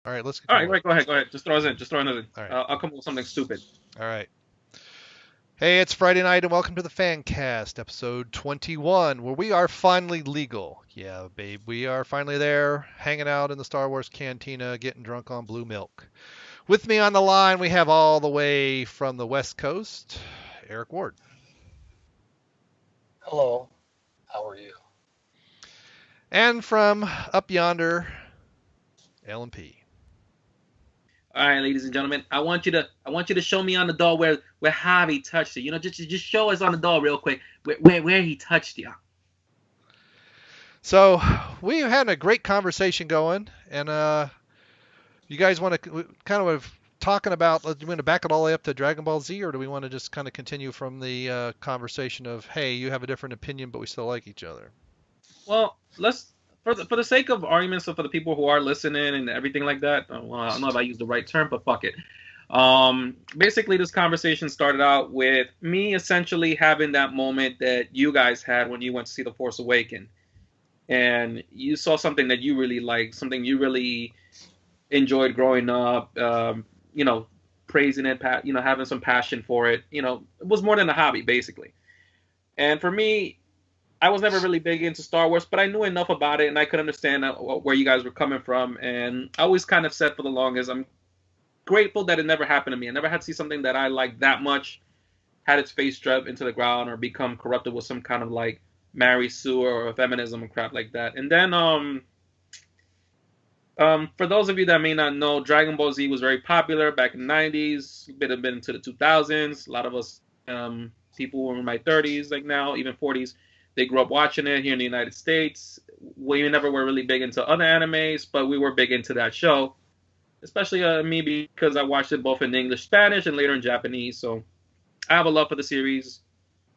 All right, let's get All right, going. right. Go ahead. Go ahead. Just throw us in. Just throw another. All right. I'll come up with something stupid. All right. Hey, it's Friday night, and welcome to the Fancast, episode 21, where we are finally legal. Yeah, babe, we are finally there, hanging out in the Star Wars Cantina, getting drunk on blue milk. With me on the line, we have all the way from the West Coast, Eric Ward. Hello, how are you? And from up yonder, Ellen P. All right, ladies and gentlemen, I want you to show me on the doll where Javi touched it. You know, just show us on the doll real quick where he touched you. So, we had a great conversation going, and you guys want to kind of talking about, do we want to back it all the way up to Dragon Ball Z, or do we want to just kind of continue from the conversation of, hey, you have a different opinion, but we still like each other? Well, let's for the sake of arguments, so for the people who are listening and everything like that. Well, I don't know if I used the right term, but fuck it. Basically, this conversation started out with me essentially having that moment that you guys had when you went to see The Force Awakens, and you saw something that you really liked, something you really enjoyed growing up. You know, praising it, having some passion for it. You know, it was more than a hobby, basically. And for me, I was never really big into Star Wars, but I knew enough about it, and I could understand where you guys were coming from. And I always kind of said for the longest, I'm grateful that it never happened to me. I never had to see something that I liked that much had its face drubbed into the ground or become corrupted with some kind of like Mary Sue or feminism and crap like that. And then for those of you that may not know, Dragon Ball Z was very popular back in the 90s, a bit into the 2000s. A lot of us, people who are in my 30s, like now, even 40s, they grew up watching it here in the United States. We never were really big into other animes, but we were big into that show. Especially me, because I watched it both in English, Spanish, and later in Japanese. So I have a love for the series.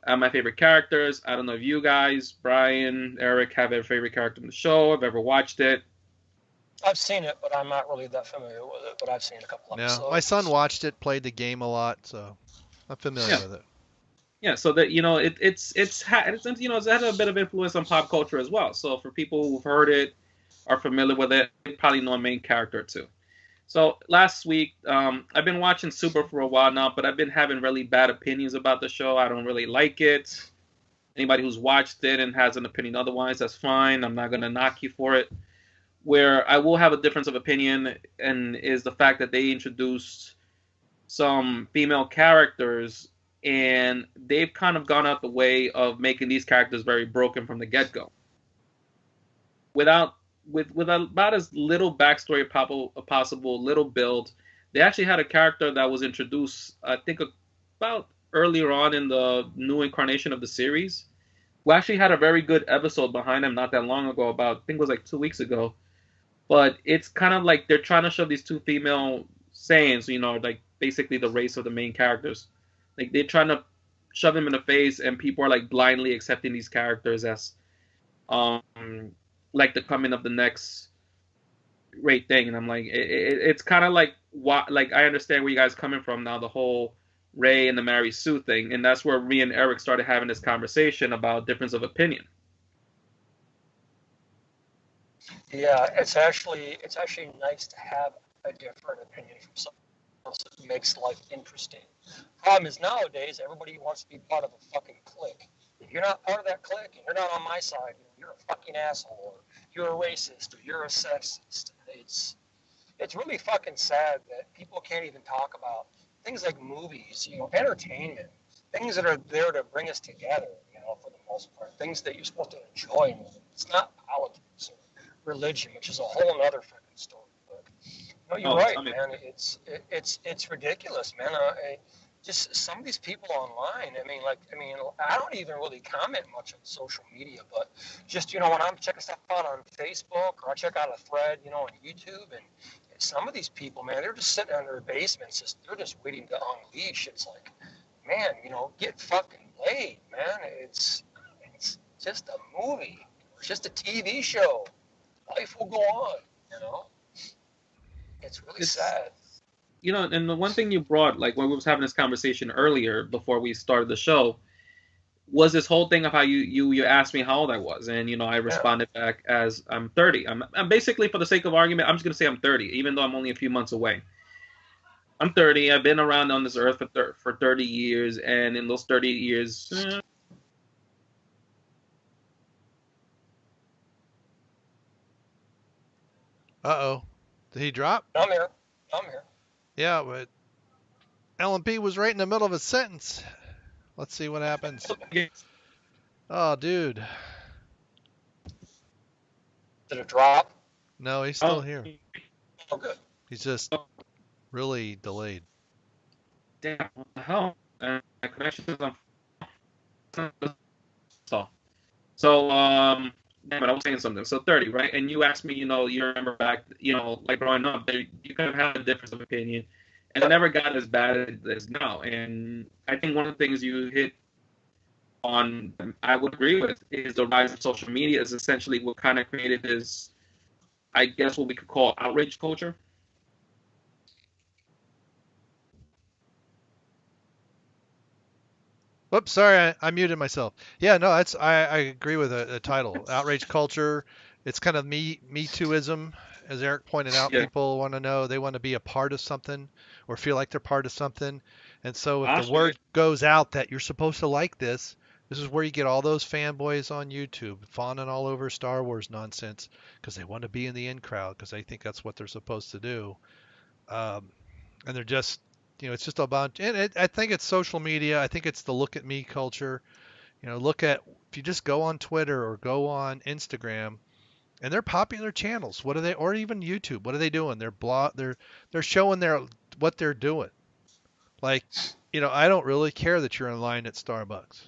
I have my favorite characters. I don't know if you guys, Brian, Eric, have a favorite character in the show. I've ever watched it. I've seen it, but I'm not really that familiar with it. But I've seen a couple episodes. No, my son watched it, played the game a lot, so I'm familiar with it. Yeah, so that it's had a bit of influence on pop culture as well. So for people who've heard it, are familiar with it, they probably know a main character too. So last week, I've been watching Super for a while now, but I've been having really bad opinions about the show. I don't really like it. Anybody who's watched it and has an opinion otherwise, that's fine. I'm not gonna knock you for it. Where I will have a difference of opinion, and is the fact that they introduced some female characters, and they've kind of gone out the way of making these characters very broken from the get-go. With about as little backstory possible, little build, they actually had a character that was introduced, I think, about earlier on in the new incarnation of the series. We actually had a very good episode behind him not that long ago, about, I think it was like 2 weeks ago. But it's kind of like they're trying to show these two female Saiyans, like basically the race of the main characters. Like they're trying to shove them in the face, and people are like blindly accepting these characters as um like the coming of the next great thing. And I'm like, it's kind of like what, like, I understand where you guys are coming from now, the whole Ray and the Mary Sue thing, and that's where me and Eric started having this conversation about difference of opinion. Yeah, it's actually nice to have a different opinion from someone else. It makes life interesting. Problem is nowadays everybody wants to be part of a fucking clique. If you're not part of that clique and you're not on my side, you're a fucking asshole, or you're a racist, or you're a sexist. It's really fucking sad that people can't even talk about things like movies, entertainment, things that are there to bring us together, for the most part, things that you're supposed to enjoy. It's not politics or religion, which is a whole other fucking story. But you're right, man. It's ridiculous, man. Just some of these people online. I don't even really comment much on social media, but just when I'm checking stuff out on Facebook, or I check out a thread, on YouTube, and some of these people, man, they're just sitting in their basements, they're just waiting to unleash. It's like, man, get fucking laid, man. It's just a movie. It's just a TV show. Life will go on, It's really sad. And the one thing you brought, like when we was having this conversation earlier before we started the show, was this whole thing of how you asked me how old I was, and I responded back as I'm 30. I'm basically, for the sake of argument, I'm just gonna say I'm 30, even though I'm only a few months away. I'm 30. I've been around on this earth for 30 years, and in those 30 years, Uh-oh. Did he drop? I'm here. Yeah, but LMP was right in the middle of a sentence. Let's see what happens. Oh, dude. Did it drop? No, he's still here. Oh, good. He's just really delayed. Damn, what the hell? My connection is on. Damn it, I was saying something. So 30, right? And you asked me, you remember back, like growing up, you kind of had a difference of opinion, and it never got as bad as it is now. And I think one of the things you hit on, I would agree with, is the rise of social media is essentially what kind of created this, I guess, what we could call outrage culture. Whoops, sorry, I muted myself. Yeah, no, I agree with the title. Outrage culture. It's kind of Me Tooism, as Eric pointed out. Yeah. People want to know, they want to be a part of something or feel like they're part of something. And so if the word goes out that you're supposed to like this is where you get all those fanboys on YouTube fawning all over Star Wars nonsense because they want to be in the in crowd because they think that's what they're supposed to do. And they're just, it's just a bunch, and I think it's social media. I think it's the look at me culture. If you just go on Twitter or go on Instagram, and they're popular channels. What are they, or even YouTube? What are they doing? They're showing what they're doing. Like, I don't really care that you're in line at Starbucks.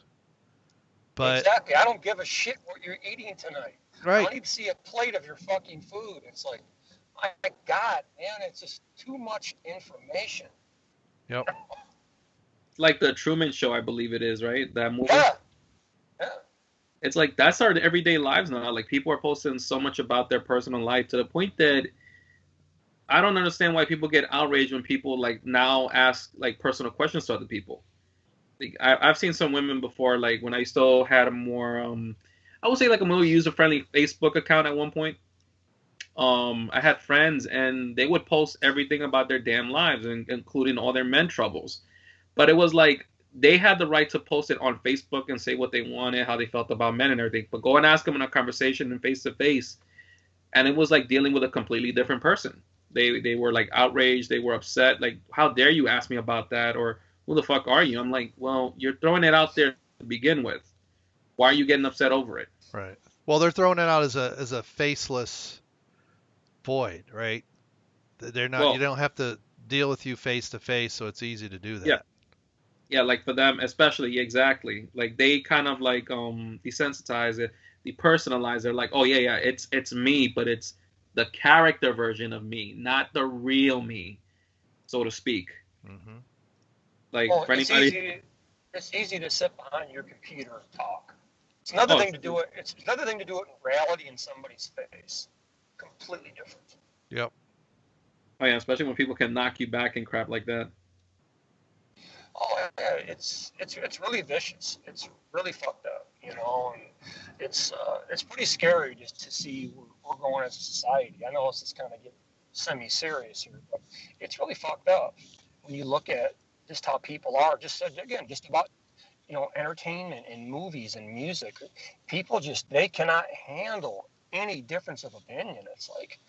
But exactly, I don't give a shit what you're eating tonight. Right. I don't need to see a plate of your fucking food. It's like, my God, man, it's just too much information. Yep. Like the Truman Show, I believe it is, right? That movie. Yeah. It's like that's our everyday lives now. Like people are posting so much about their personal life to the point that I don't understand why people get outraged when people like now ask like personal questions to other people. Like, I've seen some women before, like when I still had a more, I would say like a more user-friendly Facebook account at one point. I had friends and they would post everything about their damn lives, including all their men troubles. But it was like they had the right to post it on Facebook and say what they wanted, how they felt about men and everything. But go and ask them in a conversation and face to face, and it was like dealing with a completely different person. They were like outraged, they were upset, like how dare you ask me about that, or who the fuck are you? I'm like, well, you're throwing it out there to begin with. Why are you getting upset over it? Right. Well, they're throwing it out as a faceless void, right? They're not. Well, you don't have to deal with you face to face, so it's easy to do that. Yeah. Yeah, like for them especially, exactly. Like they kind of like desensitize it, depersonalize it. Like, oh yeah, it's me, but it's the character version of me, not the real me, so to speak. Mm-hmm. Like well, for anybody, it's easy to sit behind your computer and talk. It's another thing to do it. It's another thing to do it in reality in somebody's face. Completely different. Yep. Oh yeah, especially when people can knock you back and crap like that. Oh yeah, it's really vicious. It's really fucked up, and it's pretty scary just to see where we're going as a society. I know this is kind of getting semi-serious here, but it's really fucked up when you look at just how people are. Just about entertainment and movies and music. People they cannot handle any difference of opinion. It's like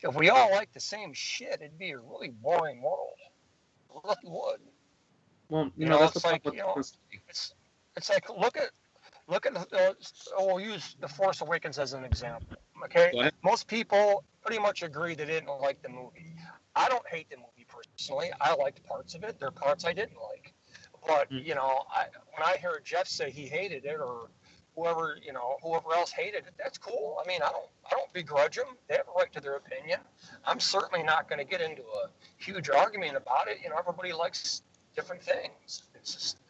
if we all like the same shit, it'd be a really boring world. It really would. Well, that's it's like it's like look at we'll use The Force Awakens as an example. Okay, most people pretty much agree they didn't like the movie. I don't hate the movie personally. I liked parts of it. There are parts I didn't like, but when I hear Jeff say he hated it or whoever else hated it, that's cool. I mean, I don't begrudge them. They have a right to their opinion. I'm certainly not going to get into a huge argument about it. Everybody likes different things.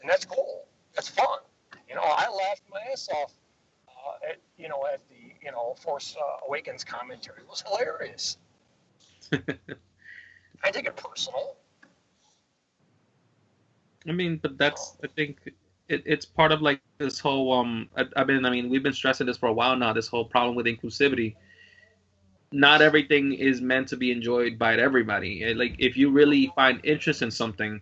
And that's cool. That's fun. I laughed my ass off at the Force Awakens commentary. It was hilarious. I take it personal. I mean, but that's I think it's part of like this whole we've been stressing this for a while now, this whole problem with inclusivity. Not everything is meant to be enjoyed by everybody. Like if you really find interest in something,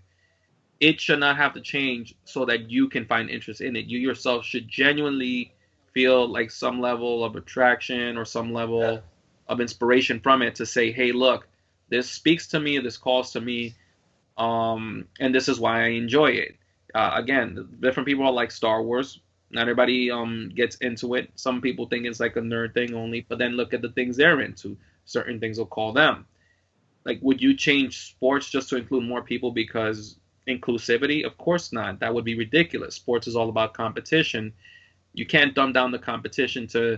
it should not have to change so that you can find interest in it. You yourself should genuinely feel like some level of attraction or some level of inspiration from it to say, hey, look, this speaks to me, this calls to me, and this is why I enjoy it. Again, different people are like Star Wars. Not everybody gets into it. Some people think it's like a nerd thing only, but then look at the things they're into. Certain things will call them. Like, would you change sports just to include more people because inclusivity? Of course not. That would be ridiculous. Sports is all about competition. You can't dumb down the competition to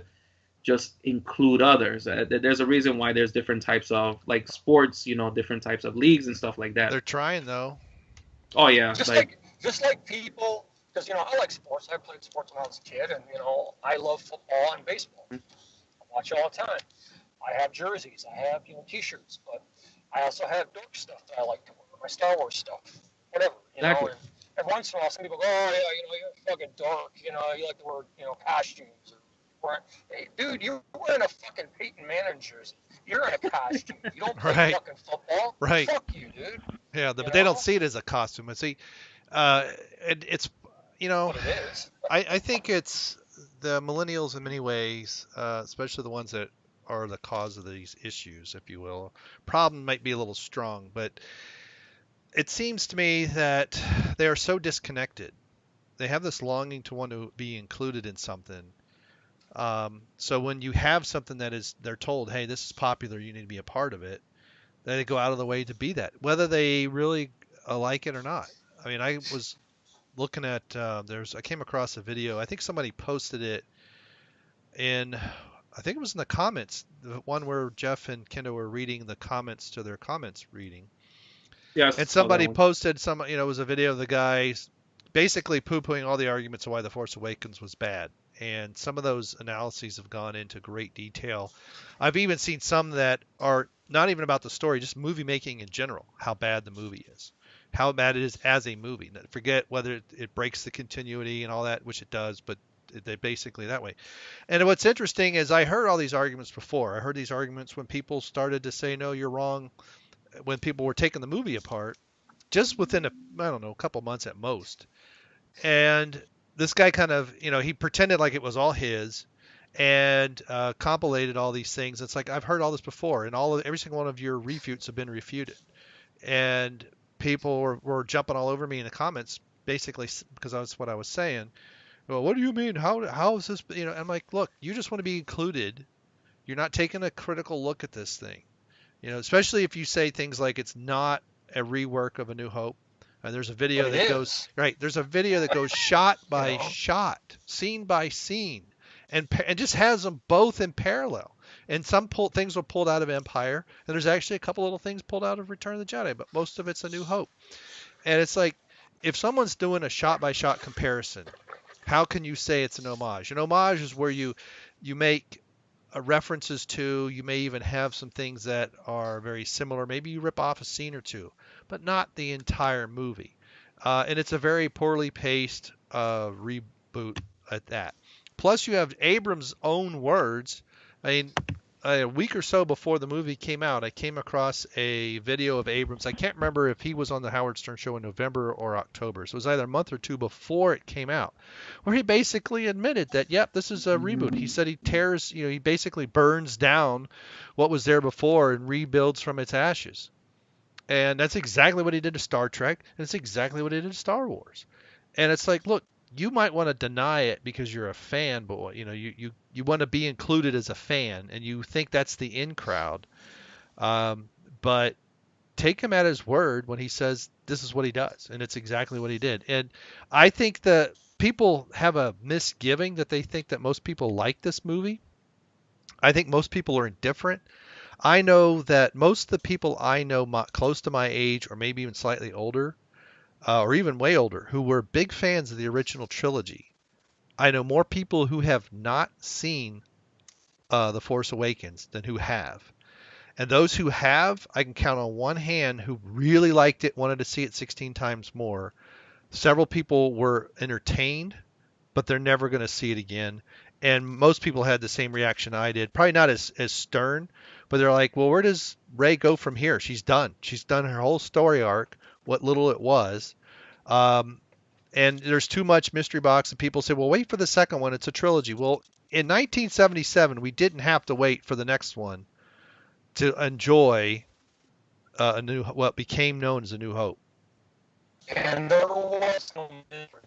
just include others. There's a reason why there's different types of like sports, different types of leagues and stuff like that. They're trying though. Oh yeah, just like people, because I like sports. I played sports when I was a kid, and I love football and baseball. I watch it all the time. I have jerseys. I have T-shirts, but I also have dork stuff that I like to wear. My Star Wars stuff, whatever. Exactly. And every once in a while, some people go, "Oh yeah, you're a fucking dork. You like to wear costumes." Hey, dude, you're wearing a fucking Peyton Manning jersey. You're in a costume. You don't play fucking football. Right. Fuck you, dude. Yeah, but they don't see it as a costume. And see, it's What it is. I think it's the millennials in many ways, especially the ones that are the cause of these issues, if you will. Problem might be a little strong, but it seems to me that they are so disconnected. They have this longing to want to be included in something. So when you have something that they're told, hey, this is popular, you need to be a part of it, they go out of the way to be that, whether they really like it or not. I mean, I was looking at, I came across a video, I think somebody posted it I think it was in the comments, the one where Jeff and Kenda were reading the comments to their comments reading. Yes. And somebody posted it was a video of the guy basically poo-pooing all the arguments of why The Force Awakens was bad. And some of those analyses have gone into great detail. I've even seen some that are not even about the story, just movie making in general, how bad the movie is, how bad it is as a movie. Forget whether it breaks the continuity and all that, which it does, but they basically that way. And what's interesting is I heard all these arguments before. I heard these arguments when people started to say, no, you're wrong, when people were taking the movie apart, just within a couple months at most. And this guy kind of, he pretended like it was all his and compilated all these things. It's like, I've heard all this before, and every single one of your refutes have been refuted. And people were jumping all over me in the comments, basically, because that's what I was saying. Well, what do you mean? How is this? I'm like, look, you just want to be included. You're not taking a critical look at this thing. Especially if you say things like it's not a rework of A New Hope. And there's a video that goes right. There's a video that goes shot by shot, scene by scene, and just has them both in parallel. And some things were pulled out of Empire, and there's actually a couple little things pulled out of Return of the Jedi, but most of it's A New Hope. And it's like, if someone's doing a shot by shot comparison, how can you say it's an homage? An homage is where you make references to, you may even have some things that are very similar. Maybe you rip off a scene or two, but not the entire movie. And it's a very poorly paced reboot at that. Plus, you have Abrams' own words. I mean, a week or so before the movie came out, I came across a video of Abrams. I can't remember if he was on the Howard Stern show in November or October. So it was either a month or two before it came out, where he basically admitted that, yep, this is a reboot. He said he he basically burns down what was there before and rebuilds from its ashes. And that's exactly what he did to Star Trek, and it's exactly what he did to Star Wars. And it's like, look, you might want to deny it because you're a fanboy. You want to be included as a fan, and you think that's the in crowd. But take him at his word when he says this is what he does, and it's exactly what he did. And I think that people have a misgiving that they think that most people like this movie. I think most people are indifferent. I know that most of the people I know close to my age, or maybe even slightly older, or even way older, who were big fans of the original trilogy. I know more people who have not seen The Force Awakens than who have. And those who have, I can count on one hand, who really liked it, wanted to see it 16 times more. Several people were entertained, but they're never going to see it again. And most people had the same reaction I did. Probably not as stern, but they're like, well, where does Rey go from here? She's done. She's done her whole story arc, what little it was. Um, and there's too much mystery box, and people say, well, wait for the second one. It's a trilogy. Well, in 1977, we didn't have to wait for the next one to enjoy what became known as A New Hope. And there was no mystery.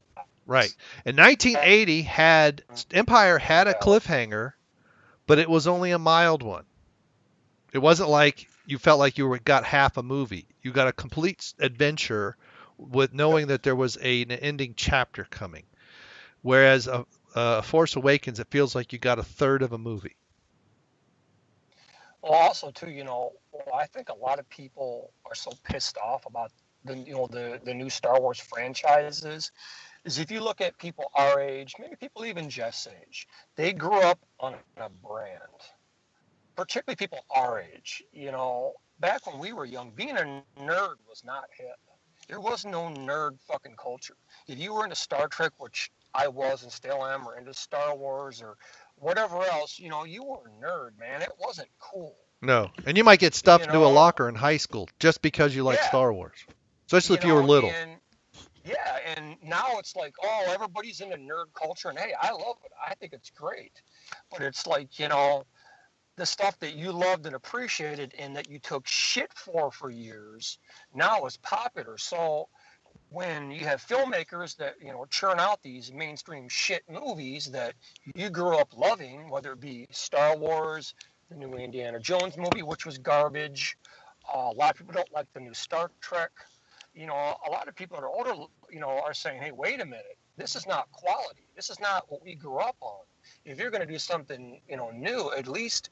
Right. In 1980, Empire had a cliffhanger, but it was only a mild one. It wasn't like you felt like you got half a movie. You got a complete adventure with knowing that there was an ending chapter coming. Whereas Force Awakens, it feels like you got a third of a movie. Well, also too, I think a lot of people are so pissed off about the new Star Wars franchises. Is if you look at people our age, maybe people even Jeff's age, they grew up on a brand. Particularly people our age. Back when we were young, being a nerd was not hip. There was no nerd fucking culture. If you were into Star Trek, which I was and still am, or into Star Wars or whatever else, you were a nerd, man. It wasn't cool. No. And you might get stuffed into a locker in high school just because you like Star Wars. Especially if you were little. And now it's like, oh, everybody's into nerd culture, and hey, I love it. I think it's great. But it's like, the stuff that you loved and appreciated and that you took shit for years now is popular. So when you have filmmakers that, churn out these mainstream shit movies that you grew up loving, whether it be Star Wars, the new Indiana Jones movie, which was garbage. A lot of people don't like the new Star Trek. A lot of people that are older, are saying, hey, wait a minute. This is not quality. This is not what we grew up on. If you're going to do something, new, at least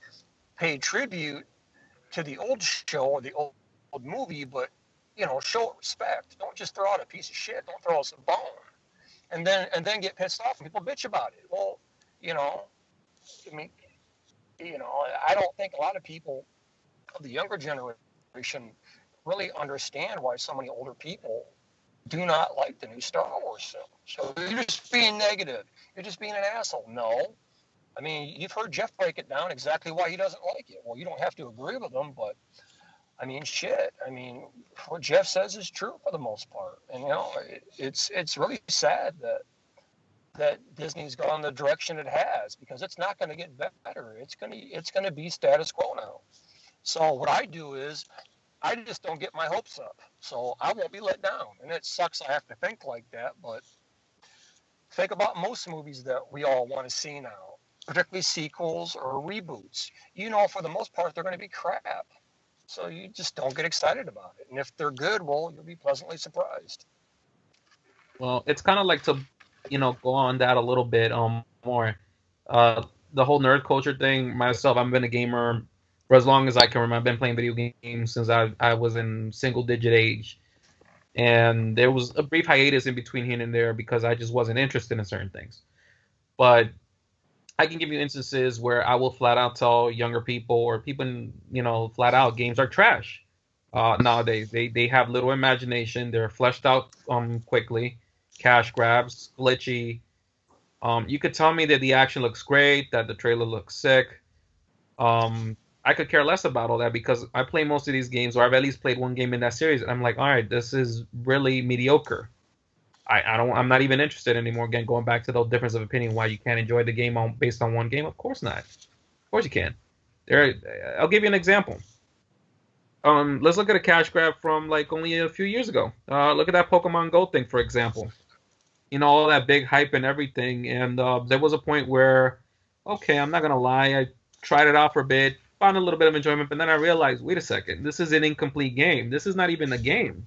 pay tribute to the old show or the old movie, but, show it respect. Don't just throw out a piece of shit. Don't throw us a bone. And then get pissed off and people bitch about it. Well, I don't think a lot of people of the younger generation really understand why so many older people do not like the new Star Wars film. So you're just being negative. You're just being an asshole. No. I mean, you've heard Jeff break it down exactly why he doesn't like it. Well, you don't have to agree with him, but I mean, shit. I mean, what Jeff says is true for the most part. And, it's really sad that Disney's gone the direction it has, because it's not going to get better. It's going to be status quo now. So what I do is I just don't get my hopes up. So I won't be let down. And it sucks I have to think like that, but think about most movies that we all want to see now, particularly sequels or reboots. For the most part, they're going to be crap. So you just don't get excited about it. And if they're good, well, you'll be pleasantly surprised. Well, it's kind of like to, go on that a little bit more. The whole nerd culture thing, myself, I've been a gamer for as long as I can remember. I've been playing video games since I was in single-digit age. And there was a brief hiatus in between here and there because I just wasn't interested in certain things. But I can give you instances where I will flat out tell younger people or people, flat out, games are trash nowadays. They have little imagination. They're fleshed out quickly. Cash grabs, glitchy. You could tell me that the action looks great, that the trailer looks sick. I could care less about all that because I play most of these games, or I've at least played one game in that series, and I'm like, all right, this is really mediocre. I'm not even interested anymore. Again, going back to the difference of opinion, why you can't enjoy the game based on one game. Of course not. Of course you can. I'll give you an example. Let's look at a cash grab from like only a few years ago. Look at that Pokemon Go thing, for example. All that big hype and everything. And there was a point where, okay, I'm not going to lie, I tried it out for a bit, found a little bit of enjoyment, but then I realized, wait a second, this is an incomplete game. This is not even a game.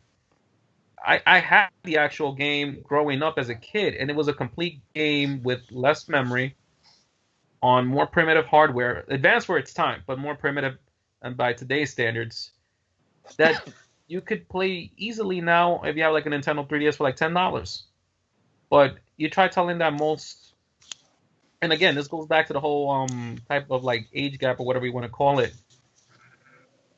I had the actual game growing up as a kid, and it was a complete game with less memory, on more primitive hardware, advanced for its time, but more primitive and by today's standards, that you could play easily now if you have like a Nintendo 3DS for like $10. But you try telling that most, and again, this goes back to the whole type of like age gap or whatever you want to call it.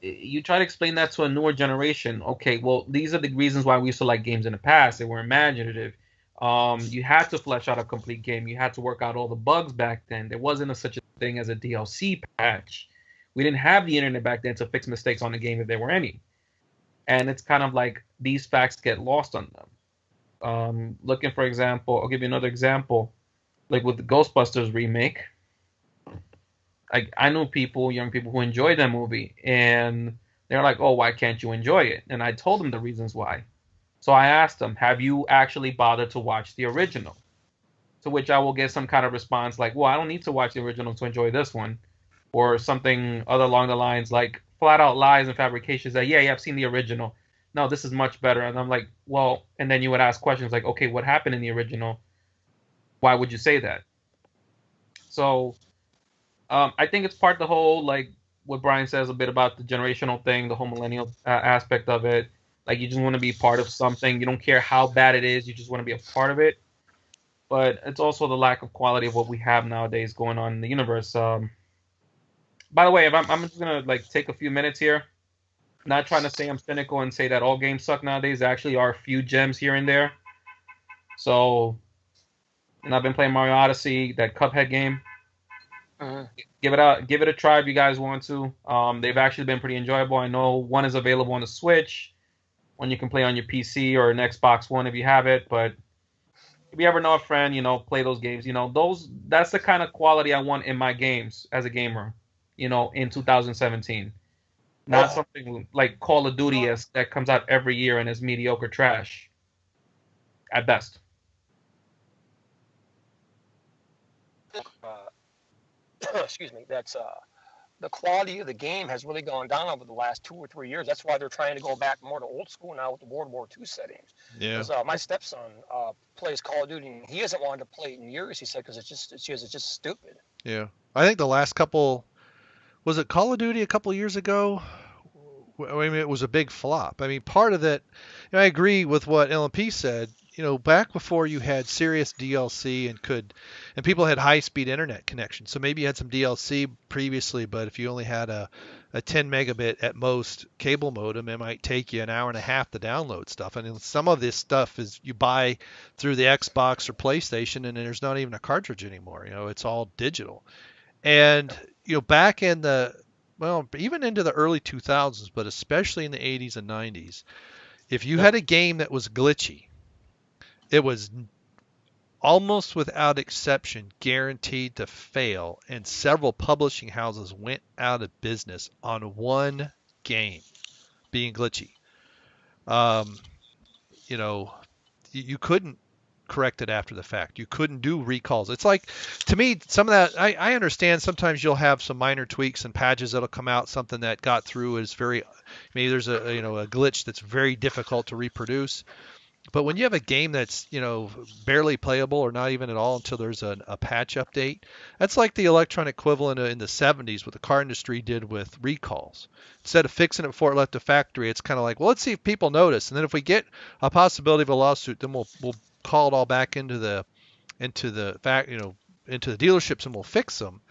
you try to explain that to a newer generation. Okay, well, these are the reasons why we used to like games in the past. They were imaginative. You had to flesh out a complete game. You had to work out all the bugs back then. There wasn't such a thing as a DLC patch. We didn't have the internet back then to fix mistakes on the game if there were any. And it's kind of like these facts get lost on them. Looking for example, I'll give you another example. Like with the Ghostbusters remake, I know people, young people who enjoyed that movie, and they're like, "Oh, why can't you enjoy it?" And I told them the reasons why. So I asked them, "Have you actually bothered to watch the original?" To which I will get some kind of response like, "Well, I don't need to watch the original to enjoy this one," or something other along the lines like flat out lies and fabrications that, "Yeah, I've seen the original. No, this is much better." And I'm like, "Well," and then you would ask questions like, "Okay, what happened in the original? Why would you say that?" So I think it's part of the whole, like what Brian says a bit about the generational thing, the whole millennial aspect of it. Like you just want to be part of something. You don't care how bad it is. You just want to be a part of it. But it's also the lack of quality of what we have nowadays going on in the universe. By the way, if I'm just gonna like take a few minutes here. Not trying to say I'm cynical and say that all games suck nowadays. There actually are a few gems here and there. So, and I've been playing Mario Odyssey, that Cuphead game. Give it a try if you guys want to. They've actually been pretty enjoyable. I know one is available on the Switch, one you can play on your PC or an Xbox One if you have it. But if you ever know a friend, play those games. That's the kind of quality I want in my games as a gamer. In 2017, not something like Call of Duty that comes out every year and is mediocre trash at best. Excuse me. That's the quality of the game has really gone down over the last 2 or 3 years. That's why they're trying to go back more to old school now with the World War II settings. Yeah. Because my stepson plays Call of Duty, and he hasn't wanted to play it in years. He said because it's just stupid. Yeah. I think the last couple, was it Call of Duty a couple years ago? I mean, it was a big flop. I mean, part of that, I agree with what LMP said. Back before you had serious DLC and people had high-speed internet connections. So maybe you had some DLC previously, but if you only had a 10 megabit at most cable modem, it might take you an hour and a half to download stuff. And some of this stuff is you buy through the Xbox or PlayStation, and there's not even a cartridge anymore. It's all digital. And back in even into the early 2000s, but especially in the 80s and 90s, if you had a game that was glitchy, it was almost without exception guaranteed to fail, and several publishing houses went out of business on one game being glitchy. You couldn't correct it after the fact. You couldn't do recalls. It's like, to me, some of that, I understand sometimes you'll have some minor tweaks and patches that'll come out, something that got through is maybe there's a glitch that's very difficult to reproduce. But when you have a game that's, barely playable or not even at all until there's a patch update, that's like the electronic equivalent in the 70s what the car industry did with recalls. Instead of fixing it before it left the factory, it's kind of like, well, let's see if people notice. And then if we get a possibility of a lawsuit, then we'll call it all back into the dealerships and we'll fix them.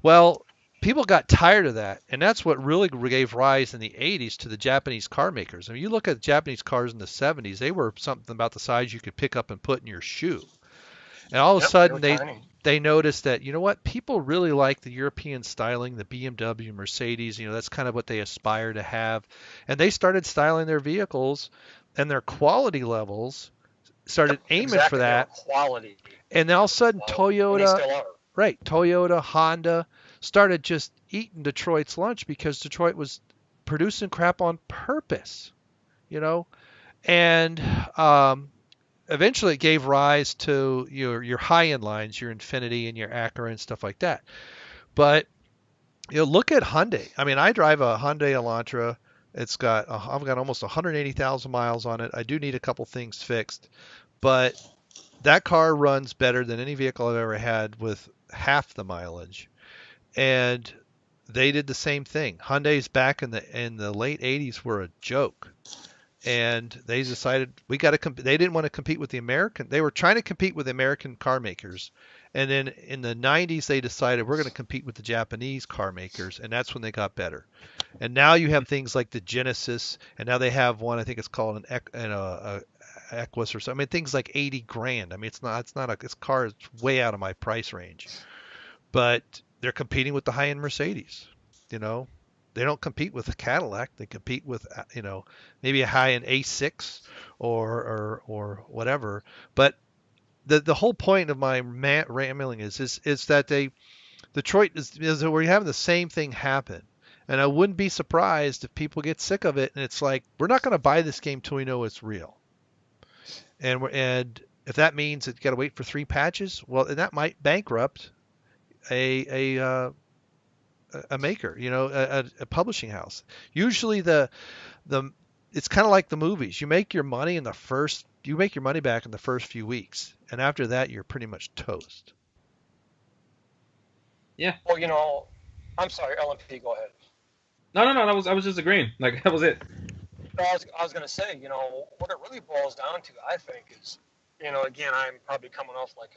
Well, people got tired of that, and that's what really gave rise in the 80s to the Japanese car makers. I mean, you look at Japanese cars in the 70s, they were something about the size you could pick up and put in your shoe. And all of a sudden, they noticed that, people really like the European styling, the BMW, Mercedes, that's kind of what they aspire to have. And they started styling their vehicles, and their quality levels started aiming for that. Quality. And all of a sudden, Toyota, Honda, started just eating Detroit's lunch because Detroit was producing crap on purpose, and eventually it gave rise to your high-end lines, your Infiniti and your Acura and stuff like that. But look at Hyundai. I mean, I drive a Hyundai Elantra. I've got almost 180,000 miles on it. I do need a couple things fixed, but that car runs better than any vehicle I've ever had with half the mileage. And they did the same thing. Hyundai's back in the late 80s were a joke. And they decided they didn't want to compete with the American. They were trying to compete with the American car makers. And then in the 90s, they decided we're going to compete with the Japanese car makers, and that's when they got better. And now you have things like the Genesis, and now they have one, I think it's called a Equus or something. I mean, things like 80 grand. I mean, this car is way out of my price range. But they're competing with the high-end Mercedes, you know. They don't compete with a Cadillac. They compete with, maybe a high-end A6 or whatever. But the whole point of my rambling is that Detroit is that we're having the same thing happen. And I wouldn't be surprised if people get sick of it and it's like, we're not going to buy this game till we know it's real. And if that means that you got to wait for 3 patches, well, and that might bankrupt a maker, a publishing house. Usually it's kind of like the movies. You make your money back in the first few weeks, and after that you're pretty much toast. Yeah. Well, I'm sorry, LMP, go ahead. No. I was just agreeing. Like, that was it. I was going to say, what it really boils down to, I think, is, again, I'm probably coming off like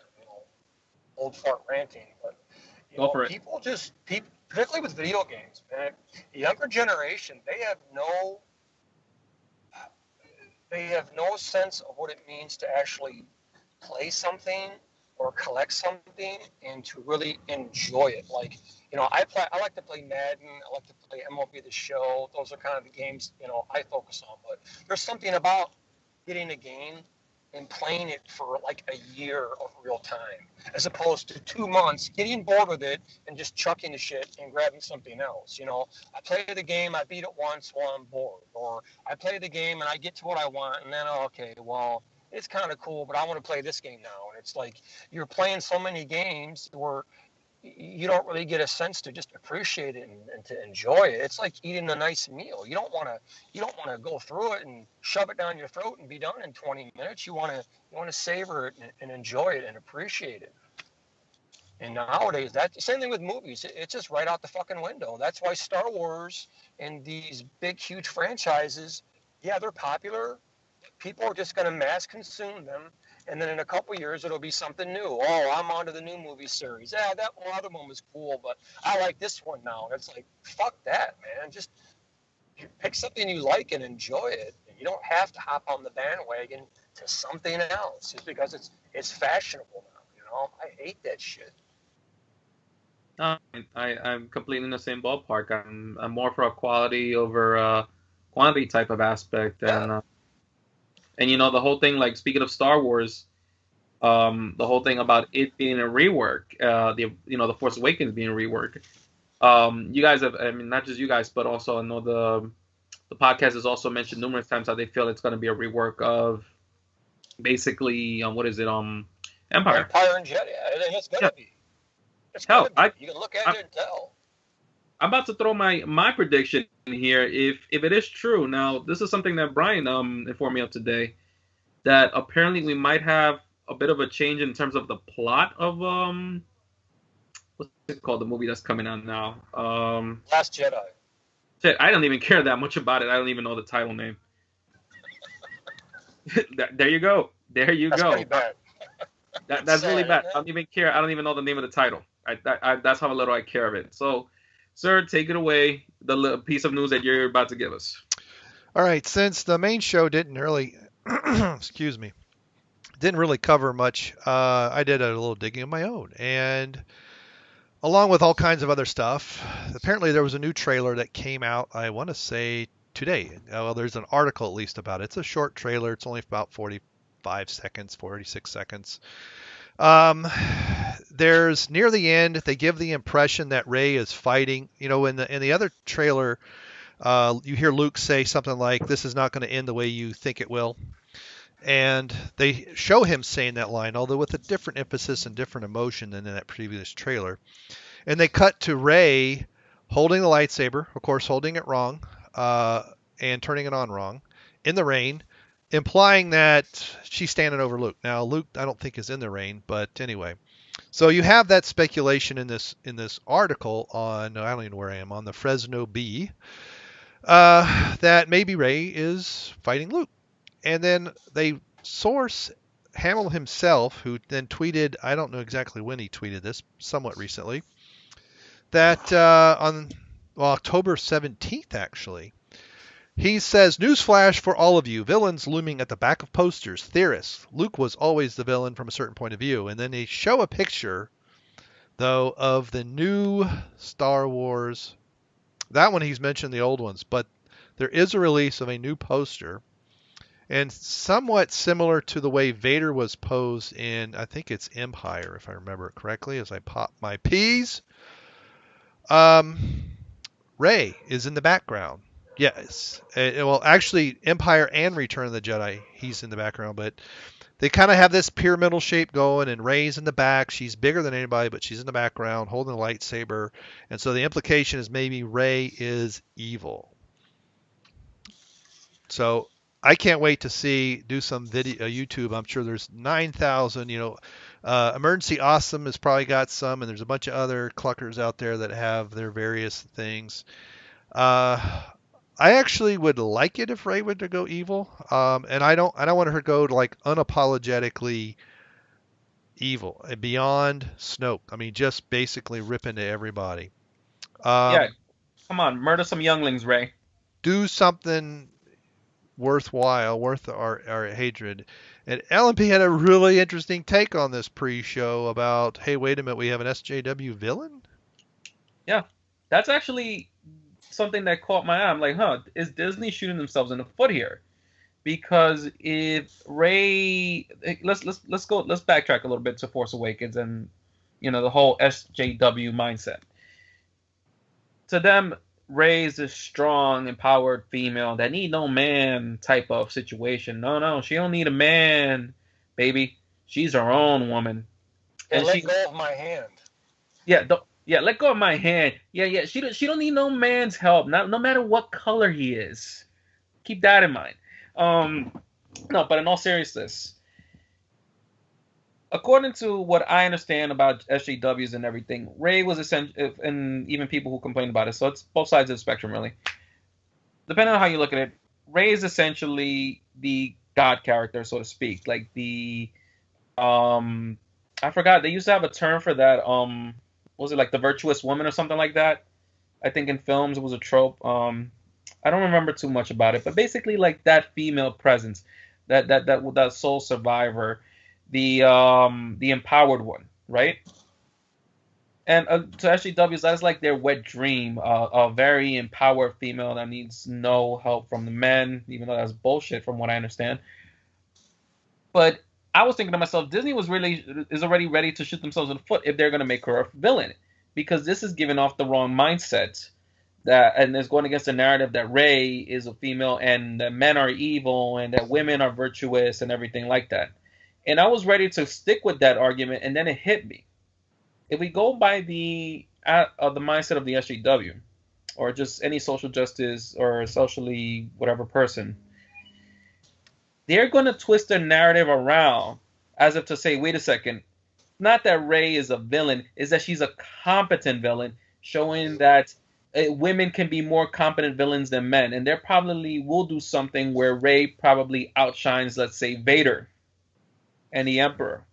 old fart ranting, but Go for it. people, particularly with video games, man, the younger generation, they have no sense of what it means to actually play something or collect something and to really enjoy it. Like, I like to play Madden, I like to play MLB The Show. Those are kind of the games, I focus on. But there's something about getting a game and playing it for like a year of real time, as opposed to 2 months getting bored with it and just chucking the shit and grabbing something else. I play the game, I beat it once while I'm bored, or I play the game and I get to what I want, and then okay, well, it's kind of cool, but I want to play this game now. And it's like you're playing so many games where you don't really get a sense to just appreciate it and to enjoy it. It's like eating a nice meal. You don't want to go through it and shove it down your throat and be done in 20 minutes. You want to savor it and enjoy it and appreciate it. And nowadays, that same thing with movies. It's just right out the fucking window. That's why Star Wars and these big, huge franchises, yeah, they're popular. People are just going to mass consume them. And then in a couple years, it'll be something new. Oh, I'm on to the new movie series. Yeah, that other one was cool, but I like this one now. And it's like, fuck that, man. Just pick something you like and enjoy it. You don't have to hop on the bandwagon to something else just because it's fashionable now. I hate that shit. I'm completely in the same ballpark. I'm more for a quality over quantity type of aspect, and the whole thing, like, speaking of Star Wars, the whole thing about it being a rework, the Force Awakens being a rework. You guys have, I mean, not just you guys, but also I know the podcast has also mentioned numerous times how they feel it's going to be a rework of basically, what is it, Empire. Empire and Jedi. It's going to be. It's Hell, you can look at it and tell. I'm about to throw my prediction here. If it is true, now this is something that Brian informed me of today, that apparently we might have a bit of a change in terms of the plot of what's it called, the movie that's coming out now? Last Jedi. Shit, I don't even care that much about it. I don't even know the title name. There you go. That's pretty bad. That's sad, really bad. I don't even care. I don't even know the name of the title. That's how little I care of it. So, sir, take it away, the piece of news that you're about to give us. All right. Since the main show didn't really, excuse me, didn't really cover much, I did a little digging of my own. And along with all kinds of other stuff, apparently there was a new trailer that came out, I want to say today. Well, there's an article at least about it. It's a short trailer. It's only about 45 seconds, 46 seconds. There's near the end, they give the impression that Rey is fighting. In the other trailer, you hear Luke say something like, "This is not going to end the way you think it will." And they show him saying that line, although with a different emphasis and different emotion than in that previous trailer. And they cut to Rey holding the lightsaber, of course, holding it wrong, and turning it on wrong in the rain, implying that she's standing over Luke. Now, Luke, I don't think is in the rain, but anyway. So you have that speculation in this article on, I don't even know where I am, on the Fresno Bee, that maybe Rey is fighting Luke. And then they source Hamill himself, who then tweeted, I don't know exactly when he tweeted this, somewhat recently, that on October 17th, actually, he says, "Newsflash for all of you, villains looming at the back of posters, theorists. Luke was always the villain from a certain point of view." And then they show a picture, though, of the new Star Wars. That one he's mentioned the old ones, but there is a release of a new poster, and somewhat similar to the way Vader was posed in, I think it's Empire, if I remember it correctly, as I pop my peas. Rey is in the background. Yes. Well, actually, Empire and Return of the Jedi, he's in the background, but they kind of have this pyramidal shape going, and Rey's in the back. She's bigger than anybody, but she's in the background holding a lightsaber. And so the implication is maybe Rey is evil. So I can't wait to do some video, YouTube. I'm sure there's 9,000, Emergency Awesome has probably got some, and there's a bunch of other cluckers out there that have their various things. I actually would like it if Rey were to go evil, and I don't want her to go to like unapologetically evil, beyond Snoke. I mean, just basically rip into everybody. Yeah, come on, murder some younglings, Rey. Do something worthwhile, worth our hatred. And LMP had a really interesting take on this pre-show about, hey, wait a minute, we have an SJW villain? Yeah, that's actually something that caught my eye. I'm like, is Disney shooting themselves in the foot here? Because if Rey, let's backtrack a little bit to Force Awakens and the whole SJW mindset. To them, Rey is a strong, empowered female that need no man type of situation. No, she don't need a man, baby. She's her own woman. And let go of my hand. Yeah, let go of my hand. Yeah. She don't need no man's help. No matter what color he is. Keep that in mind. No, but in all seriousness, according to what I understand about SJWs and everything, Rey was essential, and even people who complain about it. So it's both sides of the spectrum, really. Depending on how you look at it, Rey is essentially the God character, so to speak. Like I forgot, they used to have a term for that. Was it like the virtuous woman or something like that? I think in films it was a trope. I don't remember too much about it, but basically like that female presence, that soul survivor, the empowered one, right? And to SJWs, that's like their wet dream, a very empowered female that needs no help from the men, even though that's bullshit from what I understand. But I was thinking to myself, Disney is already ready to shoot themselves in the foot if they're going to make her a villain, because this is giving off the wrong mindset, and it's going against the narrative that Rey is a female and that men are evil and that women are virtuous and everything like that. And I was ready to stick with that argument, and then it hit me. If we go by the mindset of the SJW, or just any social justice or socially whatever person, they're going to twist their narrative around as if to say, wait a second, not that Rey is a villain, is that she's a competent villain, showing that women can be more competent villains than men. And they probably will do something where Rey probably outshines, let's say, Vader and the Emperor.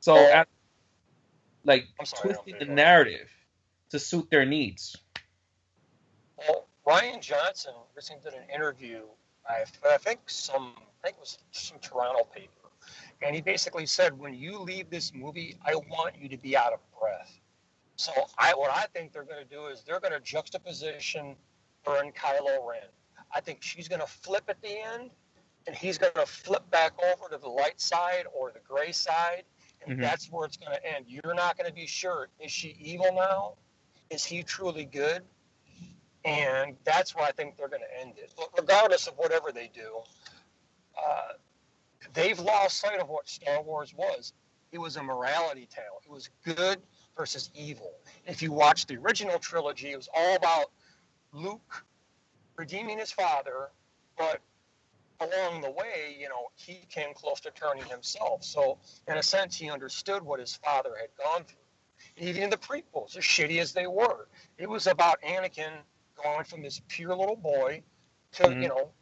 So, twisting the narrative to suit their needs. Well, Ryan Johnson recently did an interview. I think it was some Toronto paper, and he basically said, when you leave this movie, I want you to be out of breath. So what I think they're going to do is they're going to juxtaposition her and Kylo Ren. I think she's going to flip at the end, and he's going to flip back over to the light side or the gray side, and that's where it's going to end. You're not going to be sure, is she evil now? Is he truly good? And that's where I think they're going to end it. But regardless of whatever they do, they've lost sight of what Star Wars was. It was a morality tale. It was good versus evil. If you watch the original trilogy, it was all about Luke redeeming his father, but along the way, he came close to turning himself. So, in a sense, he understood what his father had gone through. Even in the prequels, as shitty as they were, it was about Anakin going from this pure little boy to,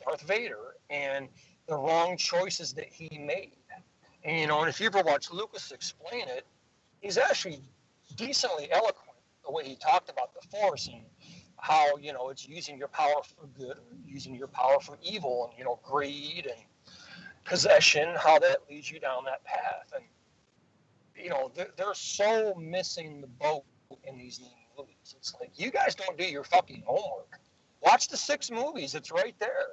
Darth Vader. and the wrong choices that he made. And and if you ever watch Lucas explain it, he's actually decently eloquent the way he talked about the Force and how it's using your power for good, or using your power for evil, and greed and possession, how that leads you down that path. And they're so missing the boat in these new movies. It's like, you guys don't do your fucking homework. Watch the 6 movies. It's right there.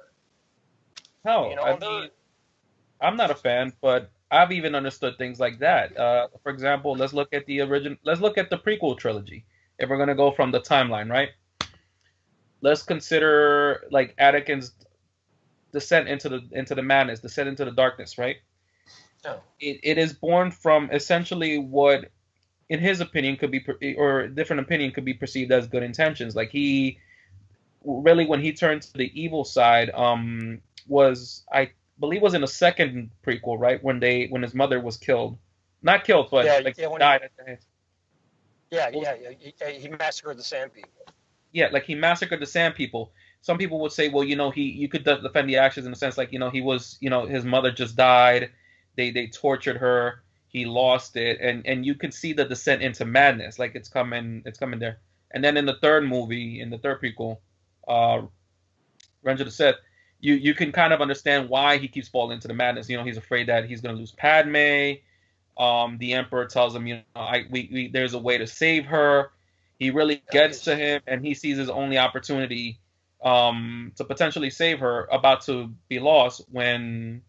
No, I mean, I'm not a fan, but I've even understood things like that. For example, let's look at the prequel trilogy. If we're gonna go from the timeline, right? Let's consider like Anakin's descent into the madness, descent into the darkness, right? No. It is born from essentially what, in his opinion, could be, or a different opinion, could be perceived as good intentions. Like, he really, when he turned to the evil side, was, I believe, was in the second prequel, right? When his mother was killed, not killed, but died at the hands. Yeah. He massacred the Sand People. Yeah, like he massacred the Sand People. Some people would say, well, you could defend the actions in the sense, like, he was, his mother just died. They tortured her. He lost it, and you could see the descent into madness, like it's coming there. And then in the third movie, in the third prequel, Revenge of the Sith, you can kind of understand why he keeps falling into the madness. He's afraid that he's going to lose Padme. The Emperor tells him, there's a way to save her. He really gets to him, and he sees his only opportunity to potentially save her about to be lost when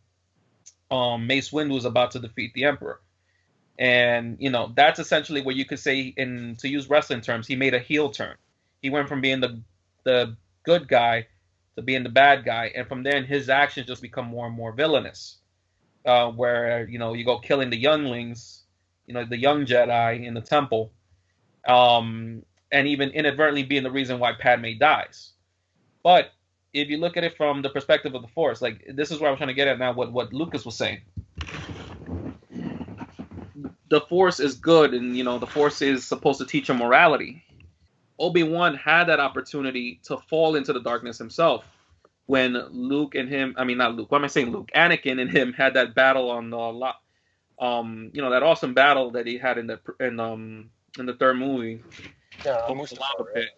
Mace Windu was about to defeat the Emperor. And that's essentially what you could say, to use wrestling terms, he made a heel turn. He went from being the good guy to being the bad guy, and from then his actions just become more and more villainous. Where you go killing the younglings, the young Jedi in the temple, and even inadvertently being the reason why Padme dies. But if you look at it from the perspective of the Force, like, this is where I'm trying to get at now, what Lucas was saying. The Force is good, and the Force is supposed to teach him morality. Obi-Wan had that opportunity to fall into the darkness himself when Luke and him, I mean, not Luke, why am I saying Luke? Anakin and him had that battle on the that awesome battle that he had in the third movie. Yeah,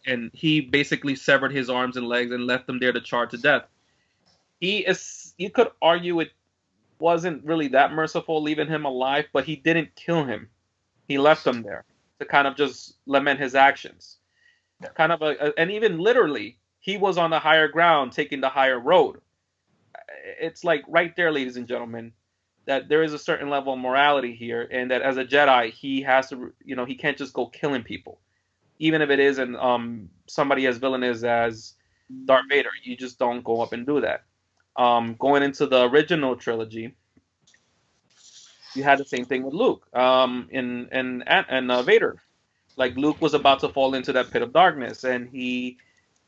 and he basically severed his arms and legs and left them there to char to death. You could argue it wasn't really that merciful leaving him alive, but he didn't kill him. He left him there to kind of just lament his actions. Yeah. Kind of and even literally, he was on the higher ground, taking the higher road. It's like right there, ladies and gentlemen, that there is a certain level of morality here, and that as a Jedi, he has to, he can't just go killing people. Even if it isn't somebody as villainous as Darth Vader, you just don't go up and do that. Going into the original trilogy, you had the same thing with Luke and Vader. Like, Luke was about to fall into that pit of darkness, and he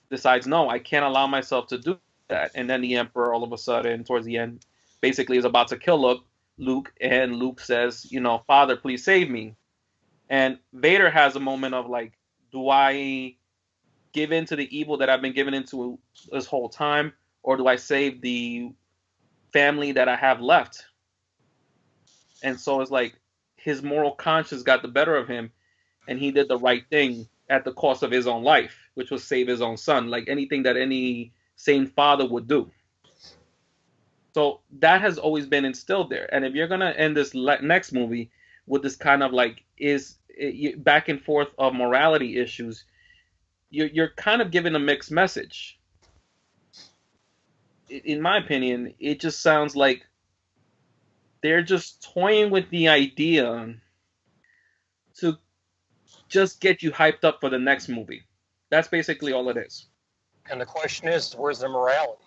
decides, no, I can't allow myself to do that. And then the Emperor, all of a sudden, towards the end, basically is about to kill Luke, and Luke says, Father, please save me. And Vader has a moment of like, do I give in to the evil that I've been given into this whole time, or do I save the family that I have left? And so it's like his moral conscience got the better of him, and he did the right thing at the cost of his own life, which was save his own son, like anything that any sane father would do. So that has always been instilled there. And if you're going to end this next movie with this kind of like back and forth of morality issues, you're kind of giving a mixed message. In my opinion, it just sounds like they're just toying with the idea to just get you hyped up for the next movie. That's basically all it is. And the question is, where's the morality?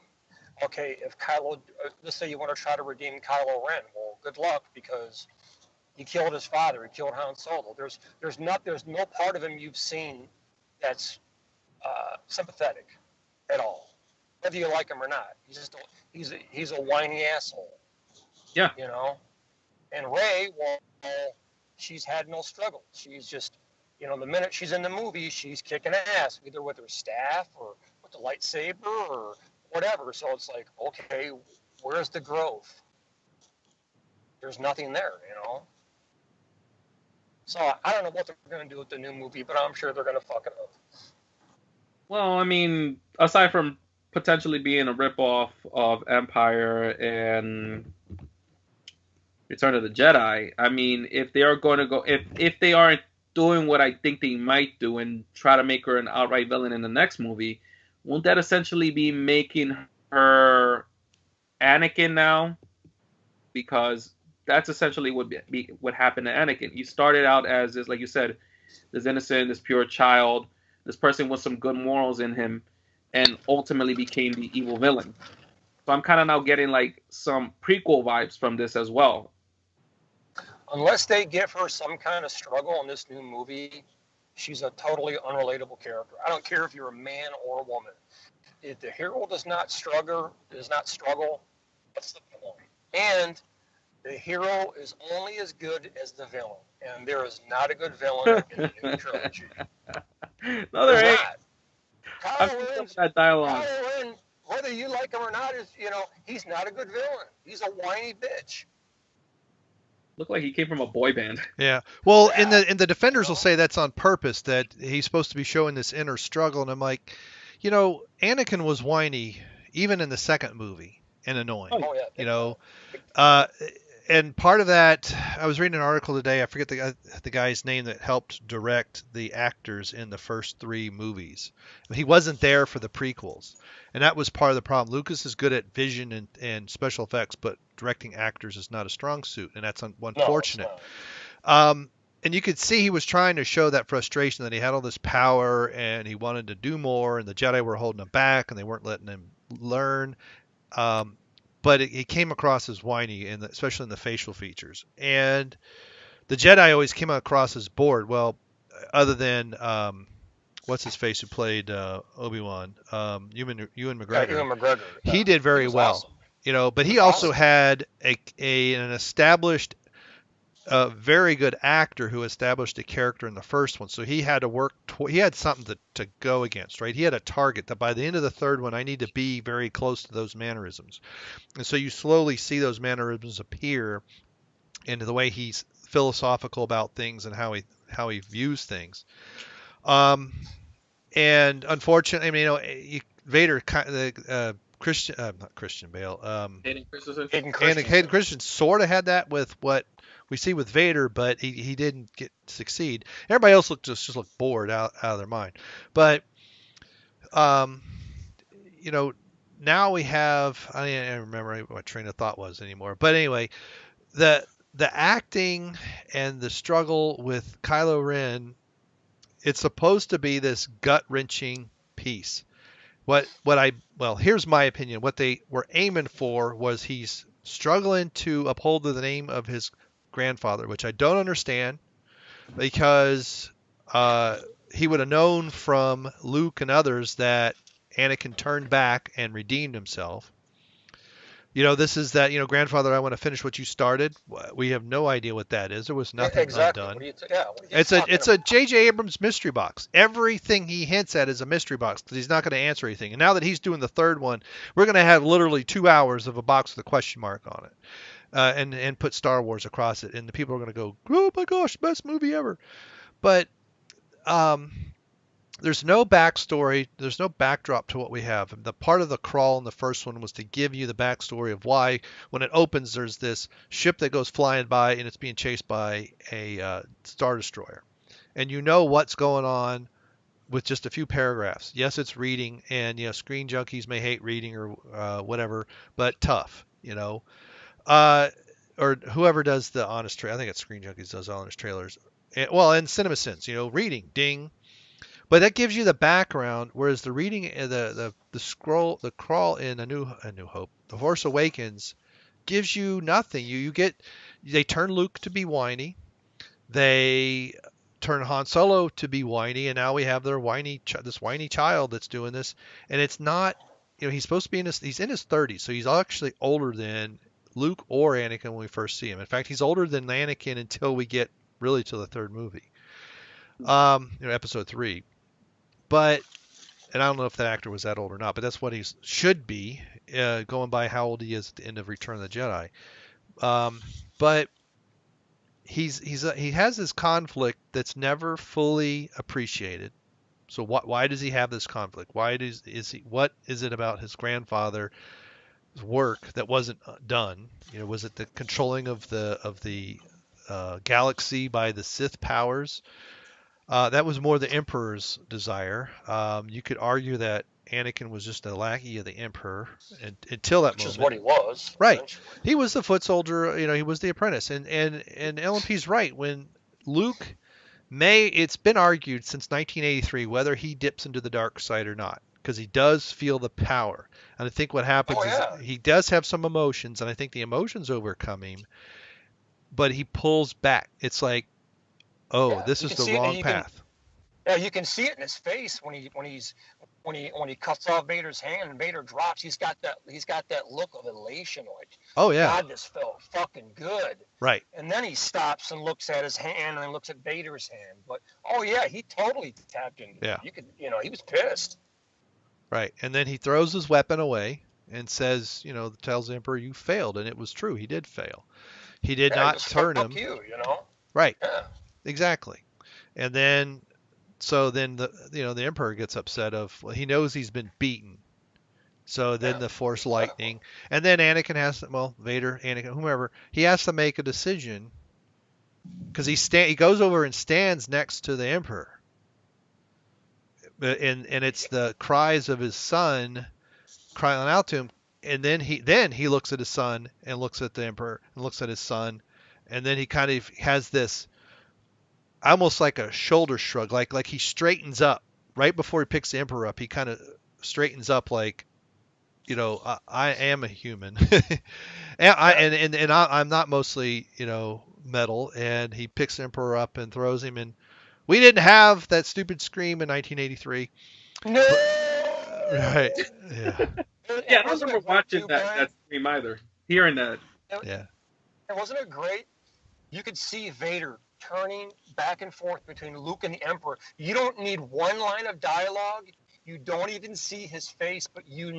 Okay, if let's say you want to try to redeem Kylo Ren, well, good luck, because he killed his father, he killed Han Solo. There's no part of him you've seen that's sympathetic at all, whether you like him or not. He's a whiny asshole. Yeah. And Rey, well, she's had no struggle. She's just, the minute she's in the movie, she's kicking ass, either with her staff or with the lightsaber or whatever. So it's like, okay, where's the growth? There's nothing there, you know. So I don't know what they're going to do with the new movie, but I'm sure they're going to fuck it up. Well, I mean, aside from potentially being a ripoff of Empire and Return of the Jedi, I mean, if they are going to go, if they aren't doing what I think they might do and try to make her an outright villain in the next movie, won't that essentially be making her Anakin now? Because that's essentially what happened to Anakin. He started out as this, like you said, this innocent, this pure child, this person with some good morals in him, and ultimately became the evil villain. So I'm kind of now getting like some prequel vibes from this as well. Unless they give her some kind of struggle in this new movie, she's a totally unrelatable character. I don't care if you're a man or a woman. If the hero does not struggle, what's the point? And the hero is only as good as the villain, and there is not a good villain in the new trilogy. No, there ain't. Kylo Ren, whether you like him or not, he's not a good villain. He's a whiny bitch. Looked like he came from a boy band. Yeah. Well, in the Defenders will say that's on purpose, that he's supposed to be showing this inner struggle, and I'm like, Anakin was whiny even in the second movie and annoying. Oh yeah. And part of that, I was reading an article today. I forget the guy's name that helped direct the actors in the first 3 movies. He wasn't there for the prequels, and that was part of the problem. Lucas is good at vision and special effects, but directing actors is not a strong suit, and that's unfortunate. And you could see he was trying to show that frustration that he had all this power and he wanted to do more, and the Jedi were holding him back and they weren't letting him learn. But it came across as whiny, especially in the facial features. And the Jedi always came across as bored. Well, other than what's his face who played Obi-Wan, Ewan McGregor. Yeah, Ewan McGregor. He did very well, awesome. But he also had an established, very good actor who established a character in the first one. So he had to work. He had something to go against, right? He had a target that by the end of the third one, I need to be very close to those mannerisms. And so you slowly see those mannerisms appear into the way he's philosophical about things and how he views things. And unfortunately, I mean, Vader, not Christian Bale, Hayden Christensen sort of had that with what we see with Vader, but he didn't succeed. Everybody else just looked bored out of their mind. But now we have, I don't remember what my train of thought was anymore. But anyway, the acting and the struggle with Kylo Ren, it's supposed to be this gut-wrenching piece. Here's my opinion. What they were aiming for was he's struggling to uphold the name of his grandfather, which I don't understand, because he would have known from Luke and others that Anakin turned back and redeemed himself. This is that, grandfather, I want to finish what you started. We have no idea what that is. There was nothing undone. It's a J.J. Abrams mystery box. Everything he hints at is a mystery box because he's not going to answer anything. And now that he's doing the third one, we're going to have literally 2 hours of a box with a question mark on it, and put Star Wars across it. And the people are going to go, oh my gosh, best movie ever. But there's no backstory. There's no backdrop to what we have. The part of the crawl in the first one was to give you the backstory of why, when it opens, there's this ship that goes flying by and it's being chased by a Star Destroyer. And you know what's going on with just a few paragraphs. Yes, it's reading, and screen junkies may hate reading or whatever, but tough, or whoever does the honest trailer. I think it's Screen Junkies does honest trailers. And CinemaSins, reading, ding. But that gives you the background, whereas the reading, the crawl in A New Hope, The Force Awakens, gives you nothing. They turn Luke to be whiny, they turn Han Solo to be whiny, and now we have this whiny child that's doing this, and it's not, he's supposed to be he's in his 30s, so he's actually older than Luke or Anakin when we first see him. In fact, he's older than Anakin until we get really to the third movie, episode 3. But and I don't know if that actor was that old or not, but that's what he should be, going by how old he is at the end of Return of the Jedi. But he has this conflict that's never fully appreciated. So why does he have this conflict? What is it about his grandfather's work that wasn't done? Was it the controlling of the galaxy by the Sith powers? That was more the Emperor's desire. You could argue that Anakin was just a lackey of the Emperor until that Which moment. is what he was. Right. He was the foot soldier. He was the apprentice. And LMP's right. When Luke it's been argued since 1983 whether he dips into the dark side or not, because he does feel the power. And I think what happens is he does have some emotions, and I think the emotions overcome him, but he pulls back. It's like, this is the wrong path. You can see it in his face when he cuts off Vader's hand and Vader drops. He's got that look of elation, like, oh yeah, God, this felt fucking good. Right. And then he stops and looks at his hand and then looks at Vader's hand. But he totally tapped into it. You could, he was pissed. Right. And then he throws his weapon away and says, tells the Emperor, you failed. And it was true. He did fail. He did not turn him. Right. Yeah. Exactly. And then, the Emperor gets upset he knows he's been beaten. So then the Force lightning, and then Anakin Anakin, whomever, he has to make a decision, because he goes over and stands next to the Emperor. And it's the cries of his son crying out to him, and then he looks at his son and looks at the Emperor and looks at his son, and then he kind of has this almost like a shoulder shrug, like he straightens up right before he picks the Emperor up. He kind of straightens up, like, I am a human, and I'm not mostly metal. And he picks the Emperor up and throws him. And we didn't have that stupid scream in 1983. No. Right. Yeah. Yeah, I don't remember watching that scream either. Hearing that. Yeah. And wasn't it great? You could see Vader turning back and forth between Luke and the Emperor. You don't need one line of dialogue. You don't even see his face, but you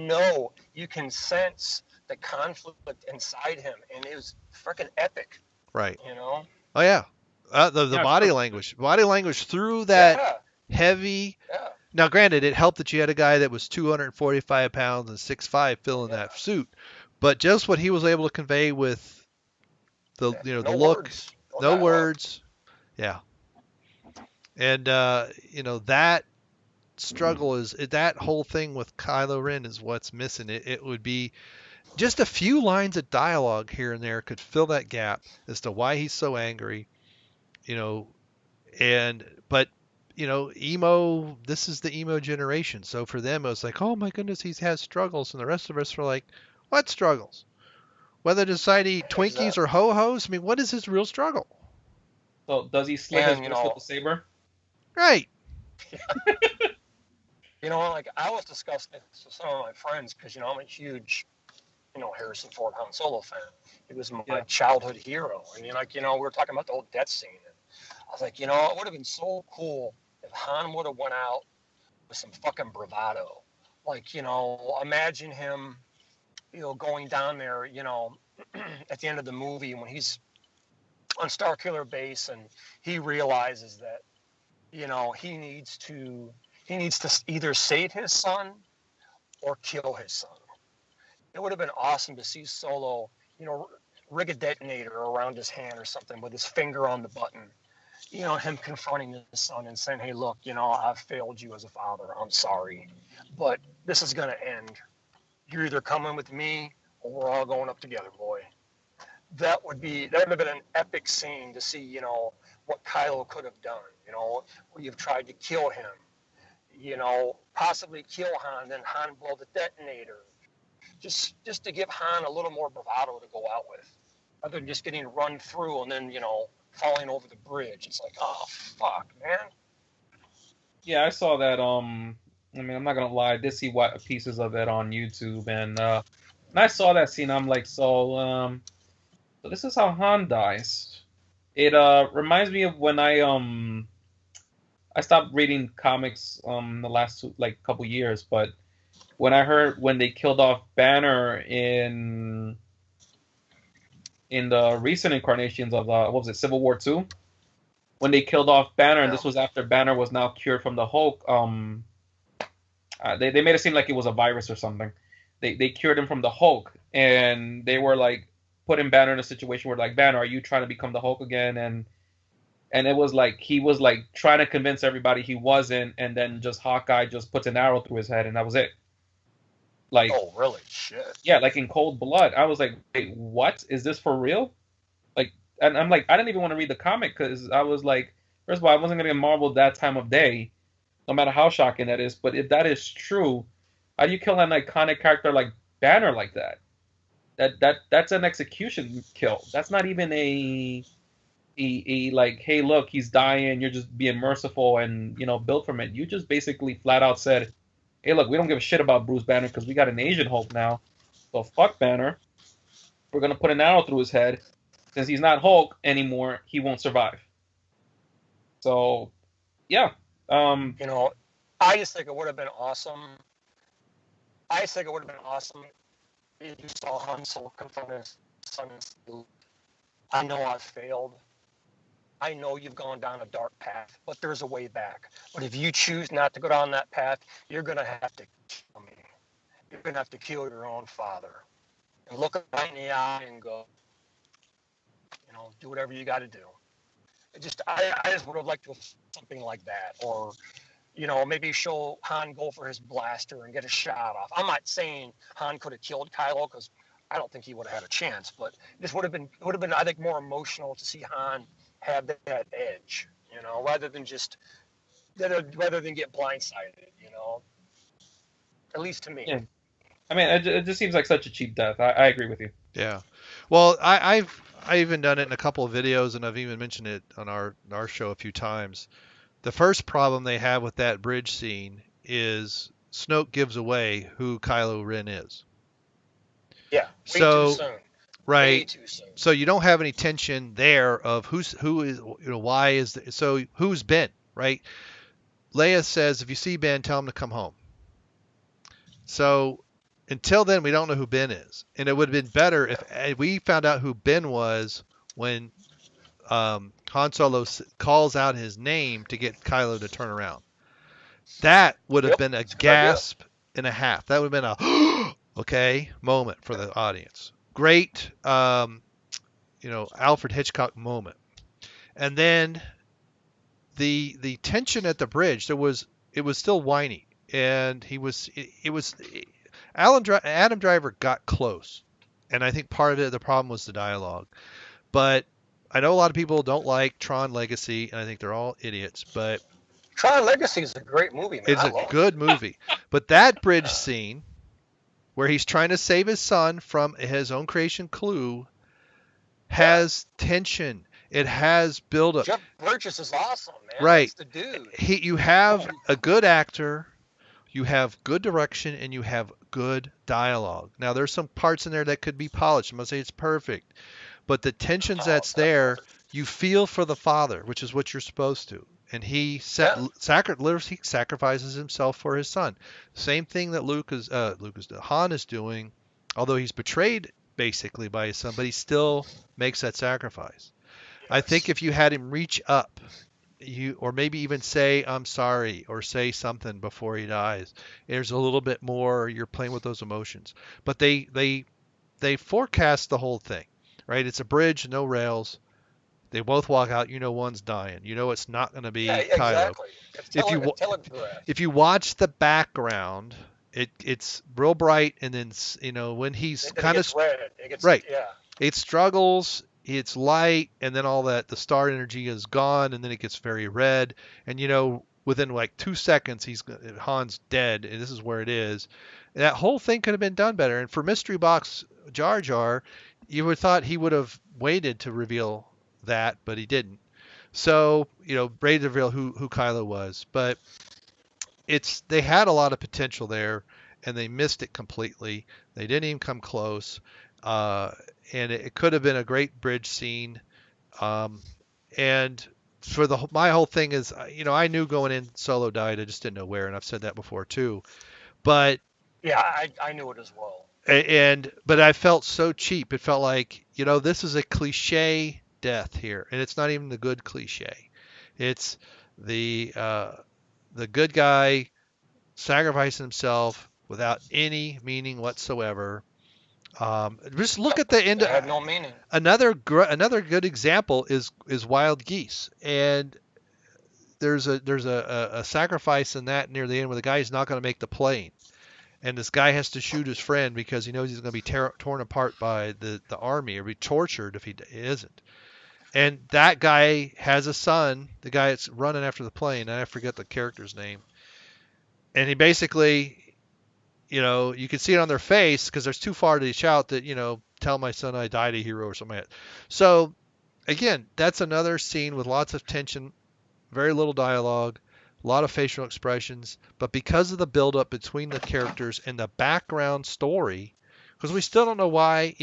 can sense the conflict inside him, and it was freaking epic. Right. Oh yeah. The body language through that heavy. Yeah. Now, granted, it helped that you had a guy that was 245 pounds and 6'5" filling that suit, but just what he was able to convey with the the look, no words. Yeah. And that struggle is that whole thing with Kylo Ren is what's missing. It would be just a few lines of dialogue here and there could fill that gap as to why he's so angry, but this is the emo generation. So for them, it was like, oh my goodness, he has struggles. And the rest of us were like, what struggles? Whether to decide to eat Twinkies or Ho-Hos? I mean, what is his real struggle? So does he slit his wrist with the saber? Right. Like I was discussing this with some of my friends because, I'm a huge, Harrison Ford Han Solo fan. He was my childhood hero. And, we were talking about the old death scene. And I was like, it would have been so cool if Han would have went out with some fucking bravado. Like, imagine him, going down there, at the end of the movie when he's on Starkiller Base and he realizes that, he needs to either save his son or kill his son. It would have been awesome to see Solo, rig a detonator around his hand or something with his finger on the button. Him confronting his son and saying, hey, look, I've failed you as a father. I'm sorry. But this is going to end. You're either coming with me or we're all going up together, boy. That would have been an epic scene to see, what Kylo could have done, where you've tried to kill him, possibly kill Han, then Han blow the detonator. Just to give Han a little more bravado to go out with, other than just getting run through and then, falling over the bridge. It's like, oh, fuck, man. Yeah, I saw that. I'm not going to lie. I did see pieces of it on YouTube. And I saw that scene. I'm like, so this is how Han dies. It reminds me of when I I stopped reading comics the last couple years, but when they killed off Banner in the recent incarnations of what was it, Civil War II, when they killed off Banner, and this was after Banner was now cured from the Hulk. They made it seem like it was a virus or something. They cured him from the Hulk, and they were like putting Banner in a situation where like, Banner, are you trying to become the Hulk again? And it was like he was like trying to convince everybody he wasn't, and then just Hawkeye just puts an arrow through his head, and that was it. Like, oh really? Shit. Yeah, like in cold blood. I was like, wait, what? Is this for real? Like, and I'm like, I didn't even want to read the comic because I was like, first of all, I wasn't gonna get Marvel that time of day, no matter how shocking that is. But if that is true, how do you kill an iconic character like Banner like that? That's an execution kill. That's not even a like, hey, look, he's dying. You're just being merciful and built from it. You just basically flat out said, hey, look, we don't give a shit about Bruce Banner because we got an Asian Hulk now. So fuck Banner. We're gonna put an arrow through his head. Since he's not Hulk anymore, he won't survive. So, yeah. I just think it would have been awesome. If you saw Han Solo confront his son and say, I know I've failed. I know you've gone down a dark path, but there's a way back. But if you choose not to go down that path, you're going to have to kill me. You're going to have to kill your own father. And look him right in the eye and go, do whatever you got to do. I just would have liked to have something like that. Or, maybe show Han go for his blaster and get a shot off. I'm not saying Han could have killed Kylo because I don't think he would have had a chance. But this would have been, I think, more emotional to see Han have that edge, rather than get blindsided, at least to me. Yeah. I mean, it just seems like such a cheap death. I agree with you. Yeah. Well, I've even done it in a couple of videos, and I've even mentioned it on our show a few times. The first problem they have with that bridge scene is Snoke gives away who Kylo Ren is. Yeah. Way too soon. Right. Way too soon. So you don't have any tension there of who is, why is so who's Ben, right? Leia says, if you see Ben, tell him to come home. So until then, we don't know who Ben is, and it would have been better if we found out who Ben was when Han Solo calls out his name to get Kylo to turn around. That would have been a gasp and a half. That would have been a okay moment for the audience. Great, Alfred Hitchcock moment. And then the tension at the bridge. It was still whiny, and Adam Driver got close, and I think part of it, the problem was the dialogue. But I know a lot of people don't like Tron Legacy, and I think they're all idiots. But Tron Legacy is a great movie, man. It's a good movie. But that bridge scene where he's trying to save his son from his own creation, Clue, has tension. It has build-up. Jeff Bridges is awesome, man. Right. That's the dude. You have a good actor, you have good direction, and you have good dialogue. Now, there's some parts in there that could be polished. I'm going to say it's perfect. But the tensions that's there, you feel for the father, which is what you're supposed to. And he literally sacrifices himself for his son. Same thing that Han is doing, although he's betrayed basically by his son, but he still makes that sacrifice. Yes. I think if you had him reach up, or maybe even say I'm sorry, or say something before he dies, there's a little bit more. You're playing with those emotions, but they forecast the whole thing. Right, it's a bridge, no rails. They both walk out. One's dying. It's not going to be Kylo. Exactly. If you watch the background, it's real bright, and then when he's kind of right, it struggles. It's light, and then all that the star energy is gone, and then it gets very red. And within like 2 seconds, Han's dead, and this is where it is. And that whole thing could have been done better. And for Mystery Box Jar Jar, you would have thought he would have waited to reveal that, but he didn't. So, ready to reveal who Kylo was. But they had a lot of potential there, and they missed it completely. They didn't even come close. And it could have been a great bridge scene. And my whole thing is, I knew going in Solo died. I just didn't know where, and I've said that before too. But Yeah, I knew it as well. but I felt so cheap. It felt like, this is a cliche death here, and it's not even the good cliche. It's the good guy sacrificing himself without any meaning whatsoever. Just look at the end. It had no meaning. Another good example is Wild Geese, and there's a sacrifice in that near the end where the guy's not going to make the plane, and this guy has to shoot his friend because he knows he's going to be torn apart by the army or be tortured if he isn't. And that guy has a son, the guy that's running after the plane, and I forget the character's name. And he basically, you can see it on their face because there's too far to shout that, tell my son I died a hero or something like that. So, again, that's another scene with lots of tension, very little dialogue, a lot of facial expressions. But because of the buildup between the characters and the background story, because we still don't know why,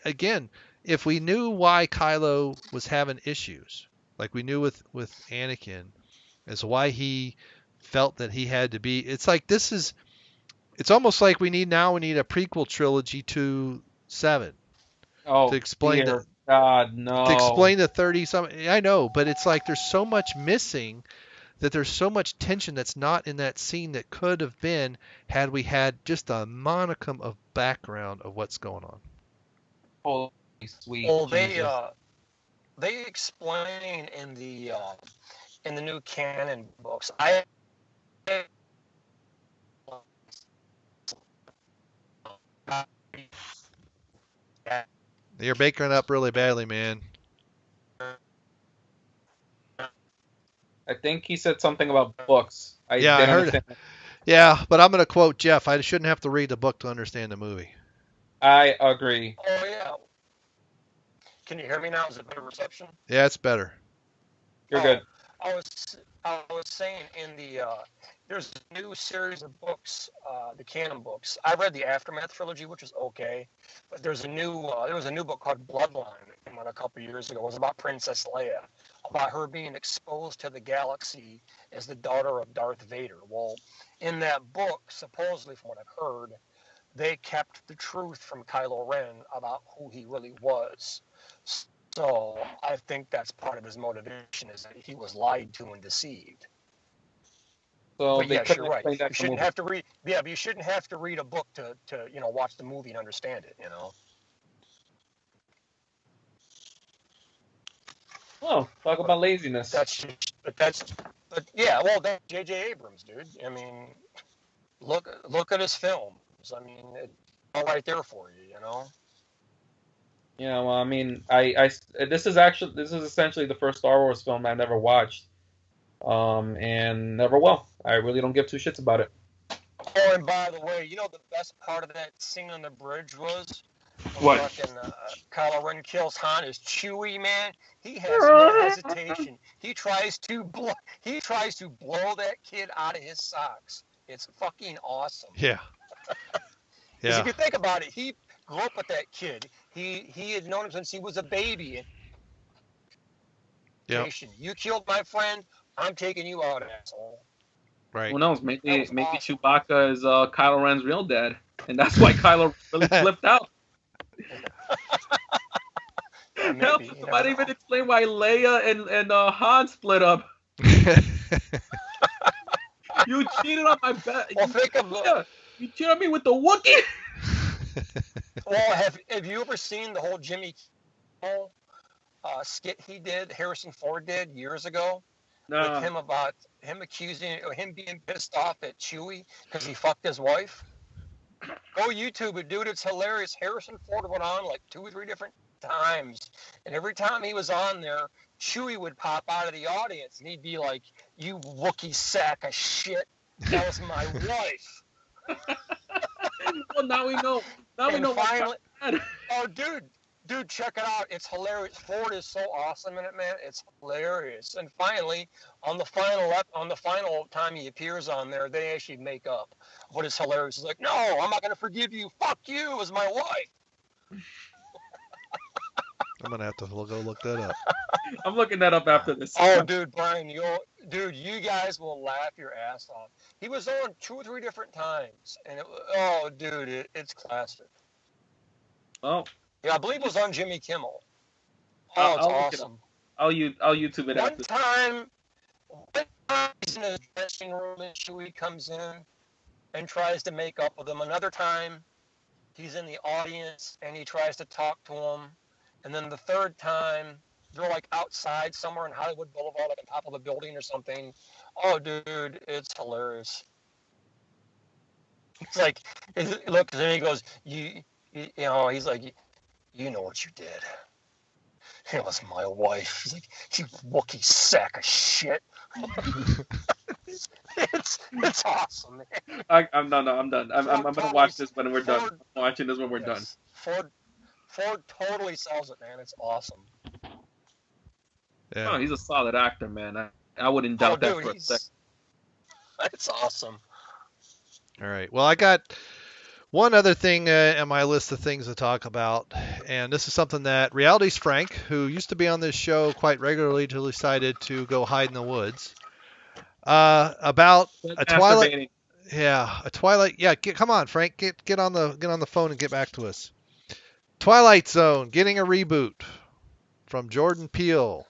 again, if we knew why Kylo was having issues, like we knew with Anakin, as why he felt that he had to be, it's like it's almost like we need a prequel trilogy to 7 to explain God, no. to explain the 30 something. I know, but it's like there's so much missing, that there's so much tension that's not in that scene that could have been had we had just a monicum of background of what's going on. Holy sweet. Well, they explain in the new canon books. You're baking up really badly, man. I think he said something about books. I heard it. Yeah, but I'm going to quote Jeff. I shouldn't have to read the book to understand the movie. I agree. Oh, yeah. Can you hear me now? Is it better reception? Yeah, it's better. You're good. I was saying there's a new series of books, the canon books. I read the Aftermath trilogy, which is okay, but there was a new book called Bloodline that came out a couple years ago. It was about Princess Leia, about her being exposed to the galaxy as the daughter of Darth Vader. Well, in that book, supposedly from what I've heard, they kept the truth from Kylo Ren about who he really was. So I think that's part of his motivation, is that he was lied to and deceived. So but yes, you're right. You shouldn't have to read. Yeah, but you shouldn't have to read a book to watch the movie and understand it. Oh, talk about laziness. But yeah. Well, that's J.J. Abrams, dude. I mean, look at his films. I mean, it's all right there for you. Yeah, well, I mean, this is essentially the first Star Wars film I never watched, and never will. I really don't give two shits about it. Oh, and by the way, the best part of that scene on the bridge was what? Fucking Kylo Ren kills Han is Chewie, man. He has no hesitation. He tries to blow that kid out of his socks. It's fucking awesome. Yeah. Because if you think about it, he grew up with that kid. He had known him since he was a baby. Yeah. You killed my friend. I'm taking you out, asshole. Right. Who knows? Maybe Chewbacca is Kylo Ren's real dad, and that's why Kylo really flipped out. Yeah, maybe, might even explain why Leia and Han split up. You cheated on my bet. Well, you cheated on me with the Wookiee. Well, have you ever seen the whole Jimmy Kimmel skit Harrison Ford did years ago? No. With him about him being pissed off at Chewie because he fucked his wife. Go YouTube it, dude. It's hilarious. Harrison Ford went on like 2 or 3 different times, and every time he was on there, Chewie would pop out of the audience, and he'd be like, "You Wookiee sack of shit. That was my wife." Well, now we know. Now we know. Finally, oh, dude, check it out. It's hilarious. Ford is so awesome in it, man. It's hilarious. And finally, on the final time he appears on there, they actually make up. What is hilarious is like, "No, I'm not gonna forgive you. Fuck you, as my wife." I'm gonna have to go look that up. I'm looking that up after this. Oh, dude, Brian, you guys will laugh your ass off. He was on 2 or 3 different times, and it's classic. Oh, Yeah, I believe it was on Jimmy Kimmel. I'll It's look it awesome. I'll YouTube it One after. time he's in his dressing room and Chewie comes in and tries to make up with him. Another time he's in the audience and he tries to talk to him. And then the third time they're like outside somewhere in Hollywood Boulevard, like on top of a building or something. Oh, dude, it's hilarious. It's like, look, and then he goes, he's like, you know what you did. It was my wife. He's like, you Wookiee sack of shit. it's awesome, man. I'm done. I'm gonna watch this when we're done. I'm watching this when we're done. Ford totally sells it, man. It's awesome. Yeah. Oh, he's a solid actor, man. I wouldn't doubt that for a second. It's awesome. All right. Well, I got one other thing on my list of things to talk about, and this is something that Reality's Frank, who used to be on this show quite regularly, decided to go hide in the woods. About a Twilight. Yeah, a Twilight. Yeah, come on, Frank, get on the phone and get back to us. Twilight Zone getting a reboot from Jordan Peele.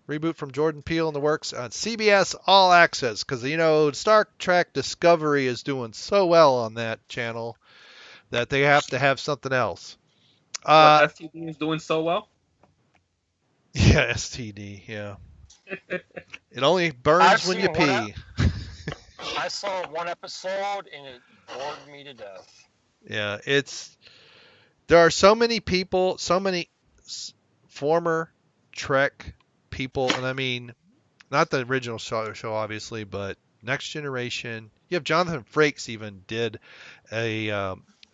Reboot from Jordan Peele in the works on CBS All Access, because Star Trek Discovery is doing so well on that channel that they have to have something else. STD is doing so well. Yeah, STD. Yeah. It only burns when you pee. I saw one episode and it bored me to death. Yeah, there are so many people, so many former Trek people, and I mean, not the original show obviously, but Next Generation. You have Jonathan Frakes even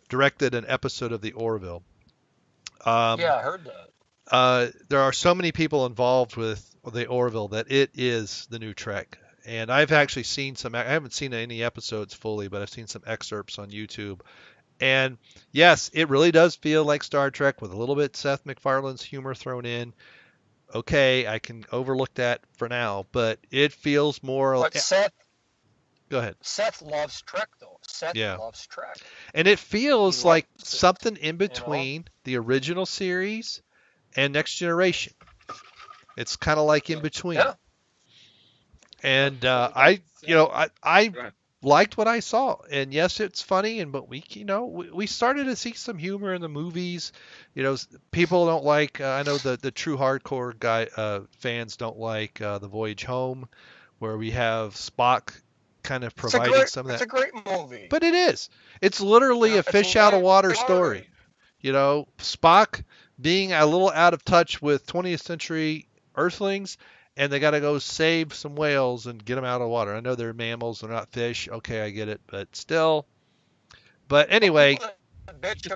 directed an episode of the Orville. Yeah, I heard that. There are so many people involved with the Orville that it is the new Trek. And I've actually seen I haven't seen any episodes fully, but I've seen some excerpts on YouTube. And yes, it really does feel like Star Trek with a little bit Seth MacFarlane's humor thrown in. Okay, I can overlook that for now, but it feels more like... Go ahead. Seth loves Trek, though. Seth loves Trek. And it feels like something in between the original series and Next Generation. It's kind of like in between. Yeah. And I liked what I saw. And yes, it's funny, but we started to see some humor in the movies. People don't like. I know the true hardcore fans don't like The Voyage Home, where we have Spock kind of providing some of that. It's a great movie. But it is. It's literally a fish out of water story. Spock being a little out of touch with 20th century Earthlings, and they got to go save some whales and get them out of water. I know they're mammals, they're not fish. Okay, I get it, but still. But anyway. People that bitch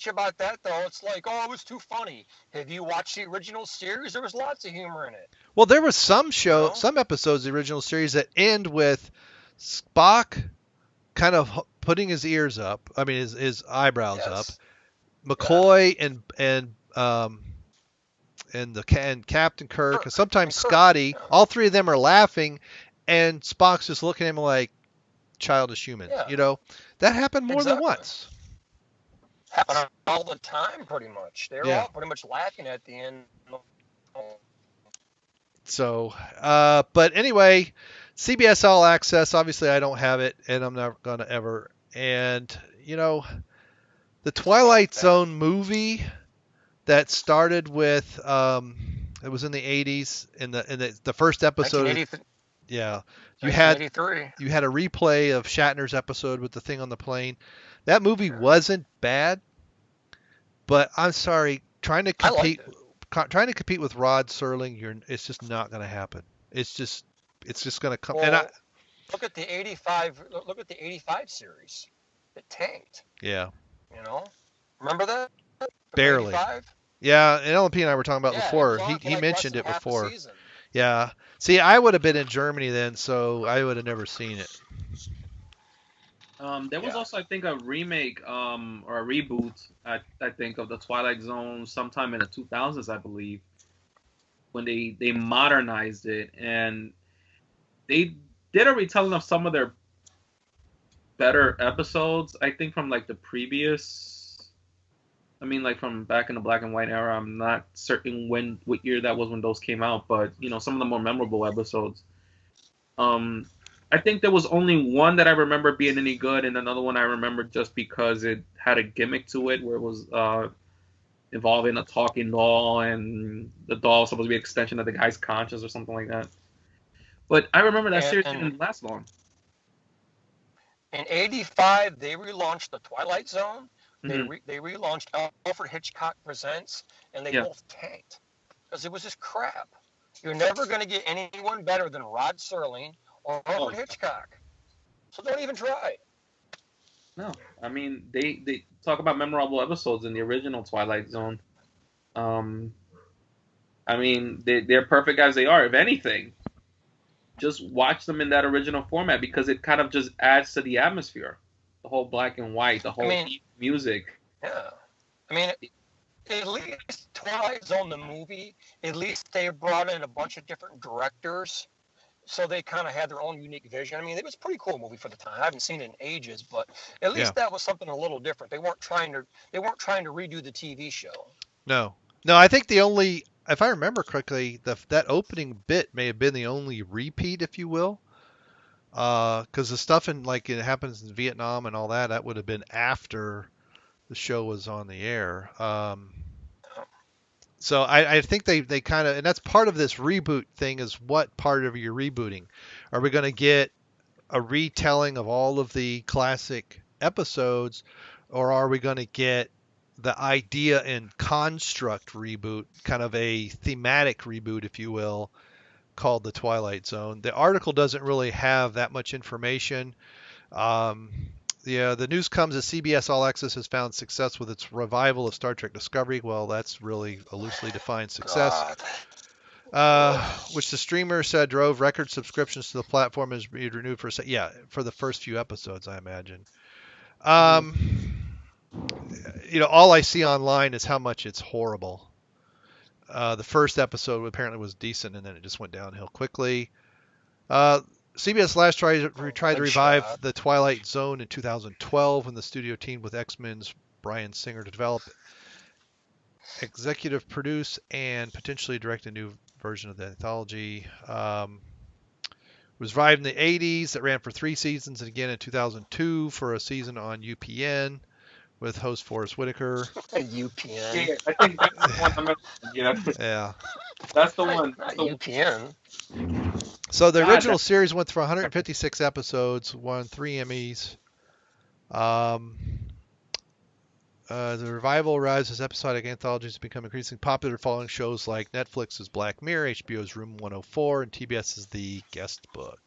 about that, though, it's like, oh, it was too funny. Have you watched the original series? There was lots of humor in it. Well, there was some episodes of the original series that end with Spock kind of putting his ears up. I mean, his eyebrows up. McCoy and Captain Kirk, and sometimes Scotty, all three of them are laughing, and Spock's just looking at him like childish human. That happened more than once. Happened all the time, pretty much. They're all pretty much laughing at the end. So, but anyway, CBS All Access, obviously I don't have it, and I'm not going to ever. And, the Twilight Zone movie that started with, it was in the 80s, in the first episode. Yeah. You had a replay of Shatner's episode with the thing on the plane. That movie wasn't bad, but I'm sorry, trying to compete with Rod Serling, it's just not going to happen. It's just going to come. Well, look at the 85. Look at the 85 series. It tanked. Yeah. Remember that? Barely. 85? Yeah, and LP and I were talking about before. He mentioned it before. Yeah. See, I would have been in Germany then, so I would have never seen it. There was also, I think, a remake or a reboot, I think, of the Twilight Zone sometime in the 2000s, I believe, when they modernized it, and they did a retelling of some of their better episodes, I think, from like the previous. I mean, like from back in the black and white era. I'm not certain what year that was when those came out, but some of the more memorable episodes. I think there was only one that I remember being any good, and another one I remember just because it had a gimmick to it, where it was involving a talking doll, and the doll was supposed to be an extension of the guy's conscience or something like that. But I remember that series didn't last long. In '85, they relaunched the Twilight Zone. They relaunched Alfred Hitchcock Presents, and they both tanked because it was just crap. You're never going to get anyone better than Rod Serling or Alfred Hitchcock. So don't even try. No, I mean they talk about memorable episodes in the original Twilight Zone. I mean they're perfect as they are. If anything, just watch them in that original format because it kind of just adds to the atmosphere. The whole black and white, the whole music. Yeah, I mean, at least Twilight Zone, the movie, at least they brought in a bunch of different directors, so they kind of had their own unique vision. I mean, it was a pretty cool movie for the time. I haven't seen it in ages, but at least that was something a little different. They weren't trying to redo the TV show. No, I think the only, if I remember correctly, that opening bit may have been the only repeat, if you will. Because the stuff it happens in Vietnam and all that would have been after the show was on the air. So I think they kind of, and that's part of this reboot thing, is what part of your rebooting? Are we going to get a retelling of all of the classic episodes, or are we going to get the idea and construct reboot, kind of a thematic reboot, if you will, called the Twilight Zone? The article doesn't really have that much information. The news comes as CBS All Access has found success with its revival of Star Trek Discovery. Well, that's really a loosely defined success. Which the streamer said drove record subscriptions to the platform and is being renewed for the first few episodes, I imagine. All I see online is how much it's horrible. The first episode apparently was decent, and then it just went downhill quickly. CBS last tried to revive the Twilight Zone in 2012 when the studio teamed with X-Men's Bryan Singer to develop, executive produce, and potentially direct a new version of the anthology. It was revived in the 80s. It ran for 3 seasons, and again in 2002 for a season on UPN with host Forrest Whitaker. UPN. Yeah, I think that's the one. Yeah. That's the one. UPN. So the original series went through 156 episodes, won 3 Emmys. The revival arrives as episodic anthologies have become increasingly popular following shows like Netflix's Black Mirror, HBO's Room 104, and TBS's The Guest Book.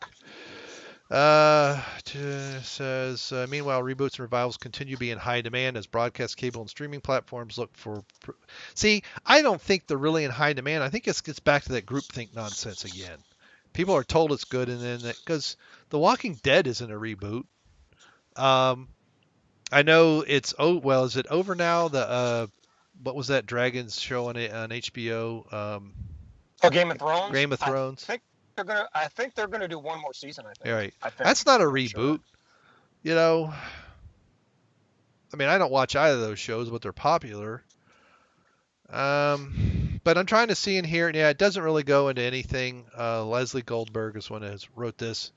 Says, meanwhile, reboots and revivals continue to be in high demand as broadcast, cable, and streaming platforms look for... See, I don't think they're really in high demand. I think it gets back to that groupthink nonsense again. People are told it's good, and then because The Walking Dead isn't a reboot. I know it's is it over now? What was that Dragons show on HBO? Game of Thrones. Game of Thrones. I think they're gonna do one more season. I think. Right. That's not a reboot. Sure. I mean, I don't watch either of those shows, but they're popular. But I'm trying to see in here, and it doesn't really go into anything. Leslie Goldberg is one that wrote this.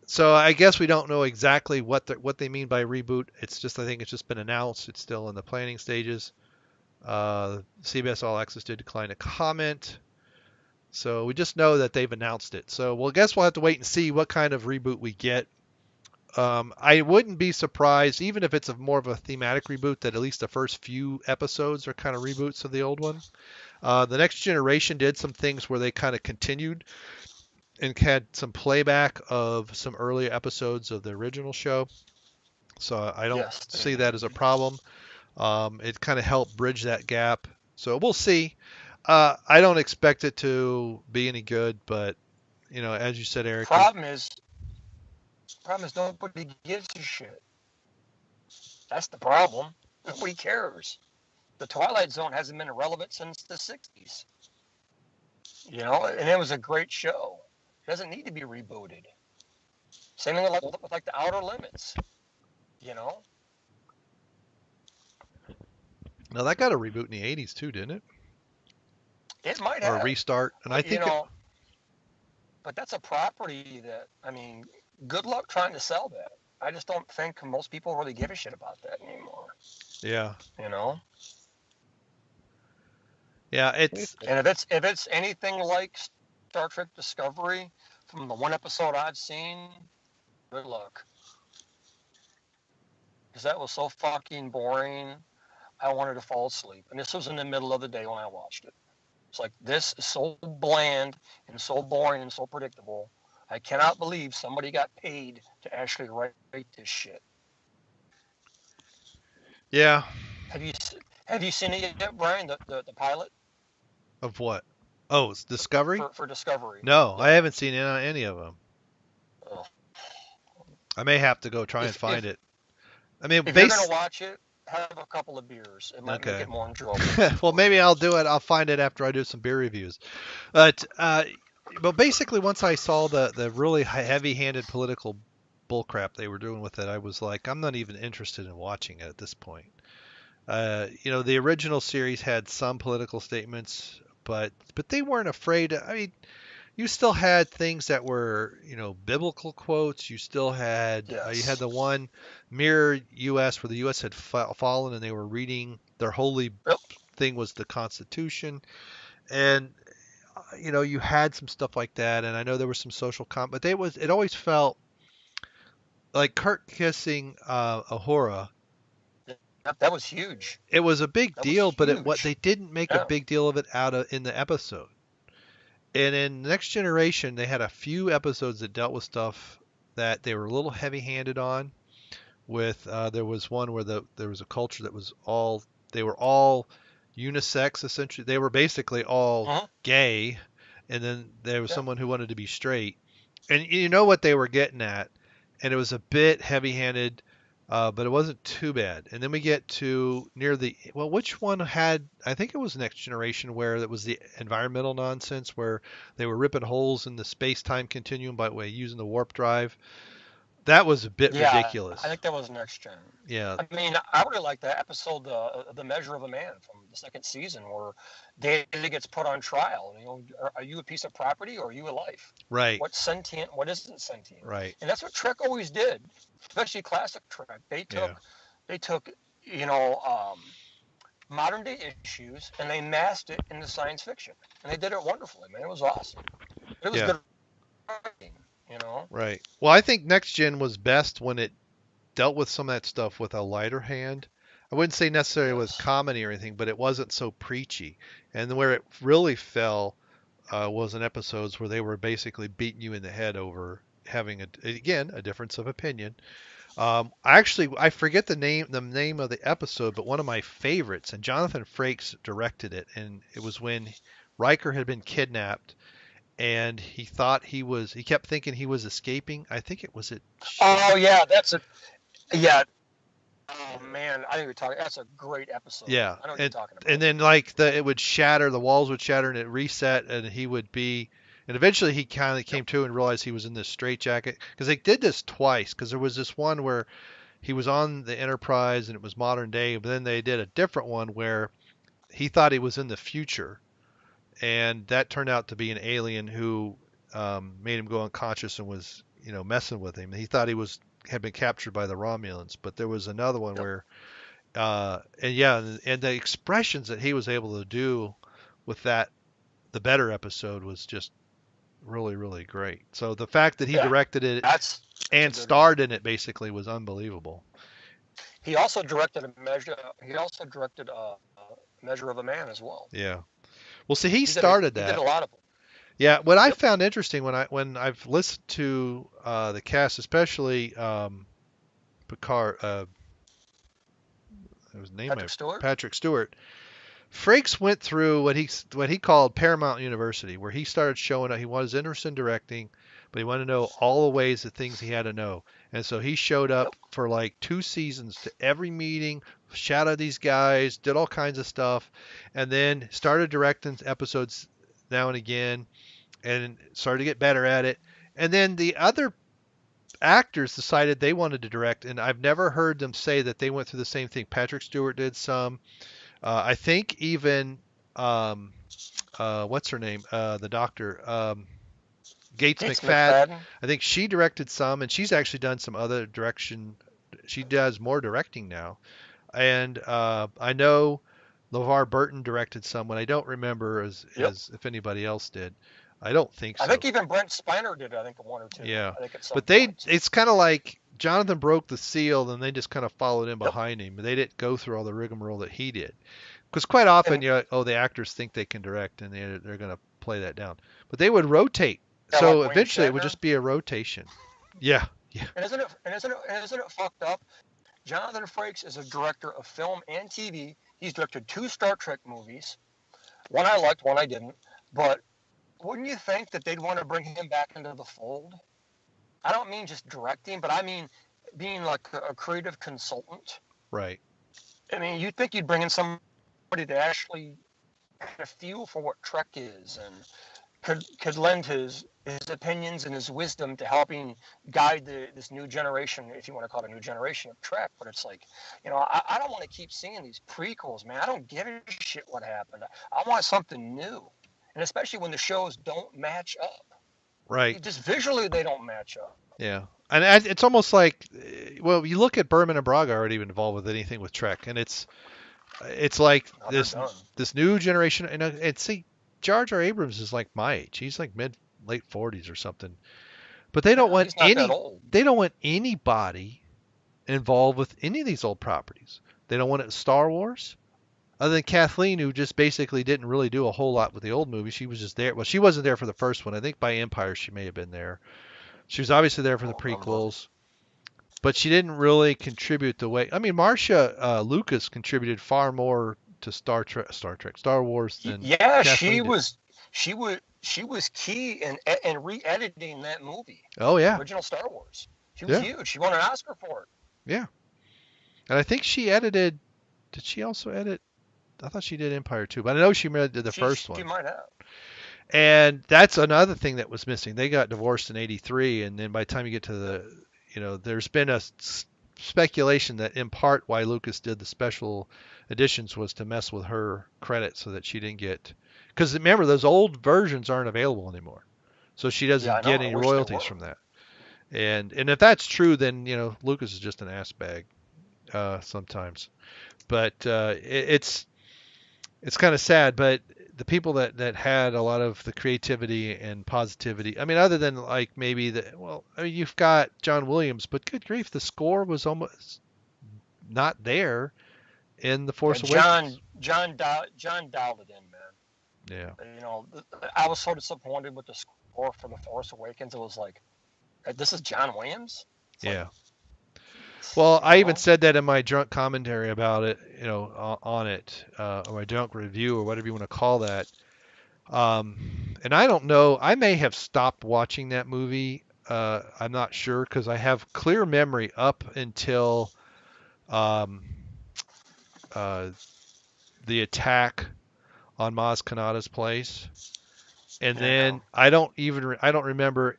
So I guess we don't know exactly what they mean by reboot. I think it's just been announced. It's still in the planning stages. CBS All Access did decline to comment. So we just know that they've announced it. So I guess we'll have to wait and see what kind of reboot we get. I wouldn't be surprised, even if it's more of a thematic reboot, that at least the first few episodes are kind of reboots of the old one. The Next Generation did some things where they kind of continued and had some playback of some earlier episodes of the original show. So I don't see that as a problem. It kind of helped bridge that gap. So we'll see. I don't expect it to be any good, but as you said, Eric. Problem is, Problem is nobody gives a shit. That's the problem. Nobody cares. The Twilight Zone hasn't been relevant since the 60s. You know, and it was a great show. It doesn't need to be rebooted. Same thing with like the Outer Limits. You know? Now that got a reboot in the 80s too, didn't it? It might Or have. a restart. And I think but that's a property that, I mean, good luck trying to sell that. I just don't think most people really give a shit about that anymore. Yeah. You know? Yeah, it's And if it's anything like Star Trek Discovery, from the one episode I've seen, good luck. Because that was so fucking boring. I wanted to fall asleep. And this was in the middle of the day when I watched it. It's like, this is so bland and so boring and so predictable. I cannot believe somebody got paid to actually write this shit. Yeah. Have you seen it yet, Brian? The pilot? Of what? Oh, it's Discovery? For Discovery. No, I haven't seen any of them. Oh. I may have to go try and find it. I mean, if you're going to watch it, have a couple of beers. It might make it more enjoyable. Well, maybe I'll do it. I'll find it after I do some beer reviews. But basically, once I saw the really heavy-handed political bullcrap they were doing with it, I was like, I'm not even interested in watching it at this point. The original series had some political statements, but they weren't afraid. I mean, you still had things that were, biblical quotes. You still had, you had the one mirror U.S. where the U.S. had fallen and they were reading their holy thing was the Constitution. And, you had some stuff like that. And I know there was some social but it always felt like Kirk kissing Uhura. That was huge. It was a big deal, but what they didn't make a big deal of it in the episode. And in Next Generation, they had a few episodes that dealt with stuff that they were a little heavy-handed on. There was one where there was a culture that was they were all unisex, essentially. They were basically all gay, and then there was someone who wanted to be straight. And you know what they were getting at, and it was a bit heavy-handed, but it wasn't too bad. And then we get to which one had, I think it was Next Generation, where it was the environmental nonsense, where they were ripping holes in the space-time continuum by using the warp drive. That was a bit ridiculous. I think that was Next Gen. Yeah. I mean, I really like that episode, The Measure of a Man, from the second season, where Data gets put on trial. Are you a piece of property or are you a life? Right. What's sentient? What isn't sentient? Right. And that's what Trek always did, especially classic Trek. They took modern day issues and they masked it into science fiction, and they did it wonderfully. Man, it was awesome. It was good writing. Right. Well, I think Next Gen was best when it dealt with some of that stuff with a lighter hand. I wouldn't say necessarily with comedy or anything, but it wasn't so preachy. And where it really fell was in episodes where they were basically beating you in the head over having a difference of opinion. I forget the name of the episode, but one of my favorites, and Jonathan Frakes directed it, and it was when Riker had been kidnapped. And he kept thinking he was escaping. I think it was it. Oh yeah, oh man, I think that's a great episode. Yeah. I know what you're talking about. And then it would shatter, the walls would shatter and it reset, and and eventually he kind of came to and realized he was in this straitjacket, because they did this twice, because there was this one where he was on the Enterprise and it was modern day, but then they did a different one where he thought he was in the future. And that turned out to be an alien who made him go unconscious and was, messing with him. He thought had been captured by the Romulans. But there was another one where, and the expressions that he was able to do with the better episode was just really, really great. So the fact that he directed it and starred in it basically was unbelievable. He also directed Measure of a Man as well. Yeah. Well, see, he started that. He did a lot of them. Yeah, what I found interesting when I've listened to the cast, especially Picard, Patrick Stewart. Frakes went through what he called Paramount University, where he started showing up. He was interested in directing, but he wanted to know all the ways, the things he had to know. And so he showed Yep. up for like 2 seasons to every meeting, shadowed these guys, did all kinds of stuff, and then started directing episodes now and again, and started to get better at it. And then the other actors decided they wanted to direct, and I've never heard them say that they went through the same thing. Patrick Stewart did some. I think even what's her name? The doctor, Gates McFadden. I think she directed some, and she's actually done some other direction. She does more directing now. And I know LeVar Burton directed some, and I don't remember as if anybody else did. I don't think so. I think even Brent Spiner did, I think, 1 or 2. Yeah. I think but it's kind of like Jonathan broke the seal, and they just kind of followed in behind him. They didn't go through all the rigmarole that he did. Because quite often, the actors think they can direct, and they're going to play that down. But they would rotate. Yeah, So like eventually, it would just be a rotation. Yeah. And isn't it fucked up? Jonathan Frakes is a director of film and TV. He's directed 2 Star Trek movies. One I liked, one I didn't. But wouldn't you think that they'd want to bring him back into the fold? I don't mean just directing, but I mean being like a creative consultant. Right. I mean, you'd think you'd bring in somebody to actually have a feel for what Trek is and could lend his opinions and his wisdom to helping guide this new generation, if you want to call it a new generation of Trek. But it's like, I don't want to keep seeing these prequels, man. I don't give a shit what happened. I want something new. And especially when the shows don't match up. Right. Just visually, they don't match up. Yeah. And it's almost like, well, you look at Berman and Braga aren't even involved with anything with Trek. And it's like this new generation. And see, Jar Jar Abrams is like my age. He's like late 40s or something. But they don't want anybody involved with any of these old properties. They don't want it in Star Wars. Other than Kathleen, who just basically didn't really do a whole lot with the old movie. She was just there. Well, she wasn't there for the first one. I think by Empire she may have been there. She was obviously there for the prequels. But she didn't really contribute the way... I mean, Marcia Lucas contributed far more to Star Wars than Kathleen did. She was key in re-editing that movie. Oh, yeah. Original Star Wars. She was huge. She won an Oscar for it. Yeah. And I think she edited... Did she also edit... I thought she did Empire too, but I know she did the first one. She might have. And that's another thing that was missing. They got divorced in '83, and then by the time you get to there's been a speculation that in part why Lucas did the special editions was to mess with her credit so that she didn't get... Because remember, those old versions aren't available anymore. So she doesn't get any royalties from that. And if that's true, then, Lucas is just an ass bag sometimes. But it's kind of sad, but the people that had a lot of the creativity and positivity, I mean, other than like maybe you've got John Williams, but good grief, the score was almost not there in The Force Awakens. John dialed it in, man. Yeah. I was so disappointed with the score for The Force Awakens. It was like, this is John Williams? Yeah. Well, I even said that in my drunk commentary about it, on it, or my drunk review, or whatever you want to call that. And I don't know, I may have stopped watching that movie. I'm not sure, because I have clear memory up until the attack on Maz Kanata's place, and then I don't remember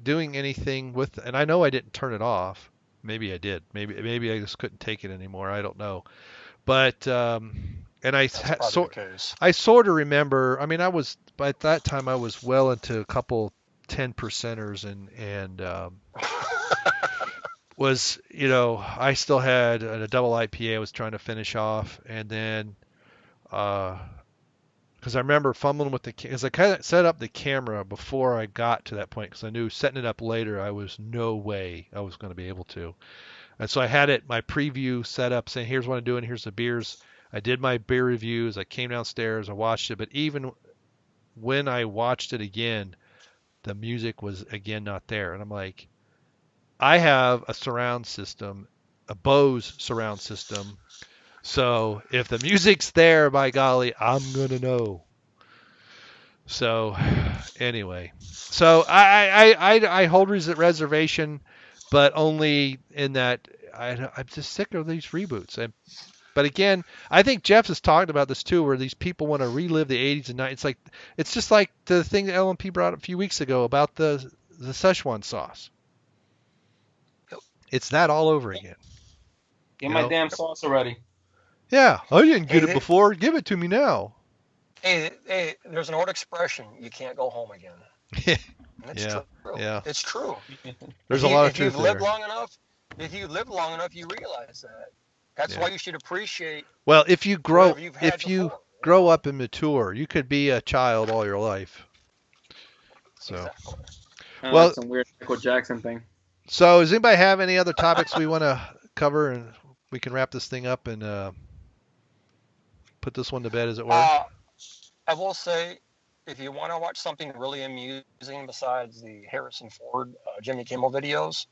doing anything with, and I know I didn't turn it off. Maybe I did. Maybe I just couldn't take it anymore. I don't know. But and I sort of remember. I mean, by that time I was well into a couple 10%ers and was I still had a double IPA I was trying to finish off, and then because I remember fumbling with because I kind of set up the camera before I got to that point, because I knew setting it up later, I was no way I was going to be able to. And so I had my preview set up saying, here's what I'm doing, here's the beers. I did my beer reviews, I came downstairs, I watched it, but even when I watched it again, the music was again not there. And I'm like, I have a surround system, a Bose surround system. So if the music's there, by golly, I'm going to know. So, anyway, so I hold reservation, but only in that I'm just sick of these reboots. But again, I think Jeff has talked about this too, where these people want to relive the 80s and 90s. It's just like the thing that LMP brought up a few weeks ago about the Szechuan sauce. It's that all over again. Get my damn sauce already. Yeah, I didn't get it before. Give it to me now. Hey, there's an old expression: you can't go home again. It's true. Yeah. It's true. There's a lot of truth there. If you live long enough, you realize that. That's why you should appreciate. Well, if you grow up and mature, you could be a child all your life. So, exactly. Well, that's some weird Michael Jackson thing. So, does anybody have any other topics we want to cover, and we can wrap this thing up and put this one to bed, as it were? I will say, if you want to watch something really amusing besides the Harrison Ford, Jimmy Kimmel videos,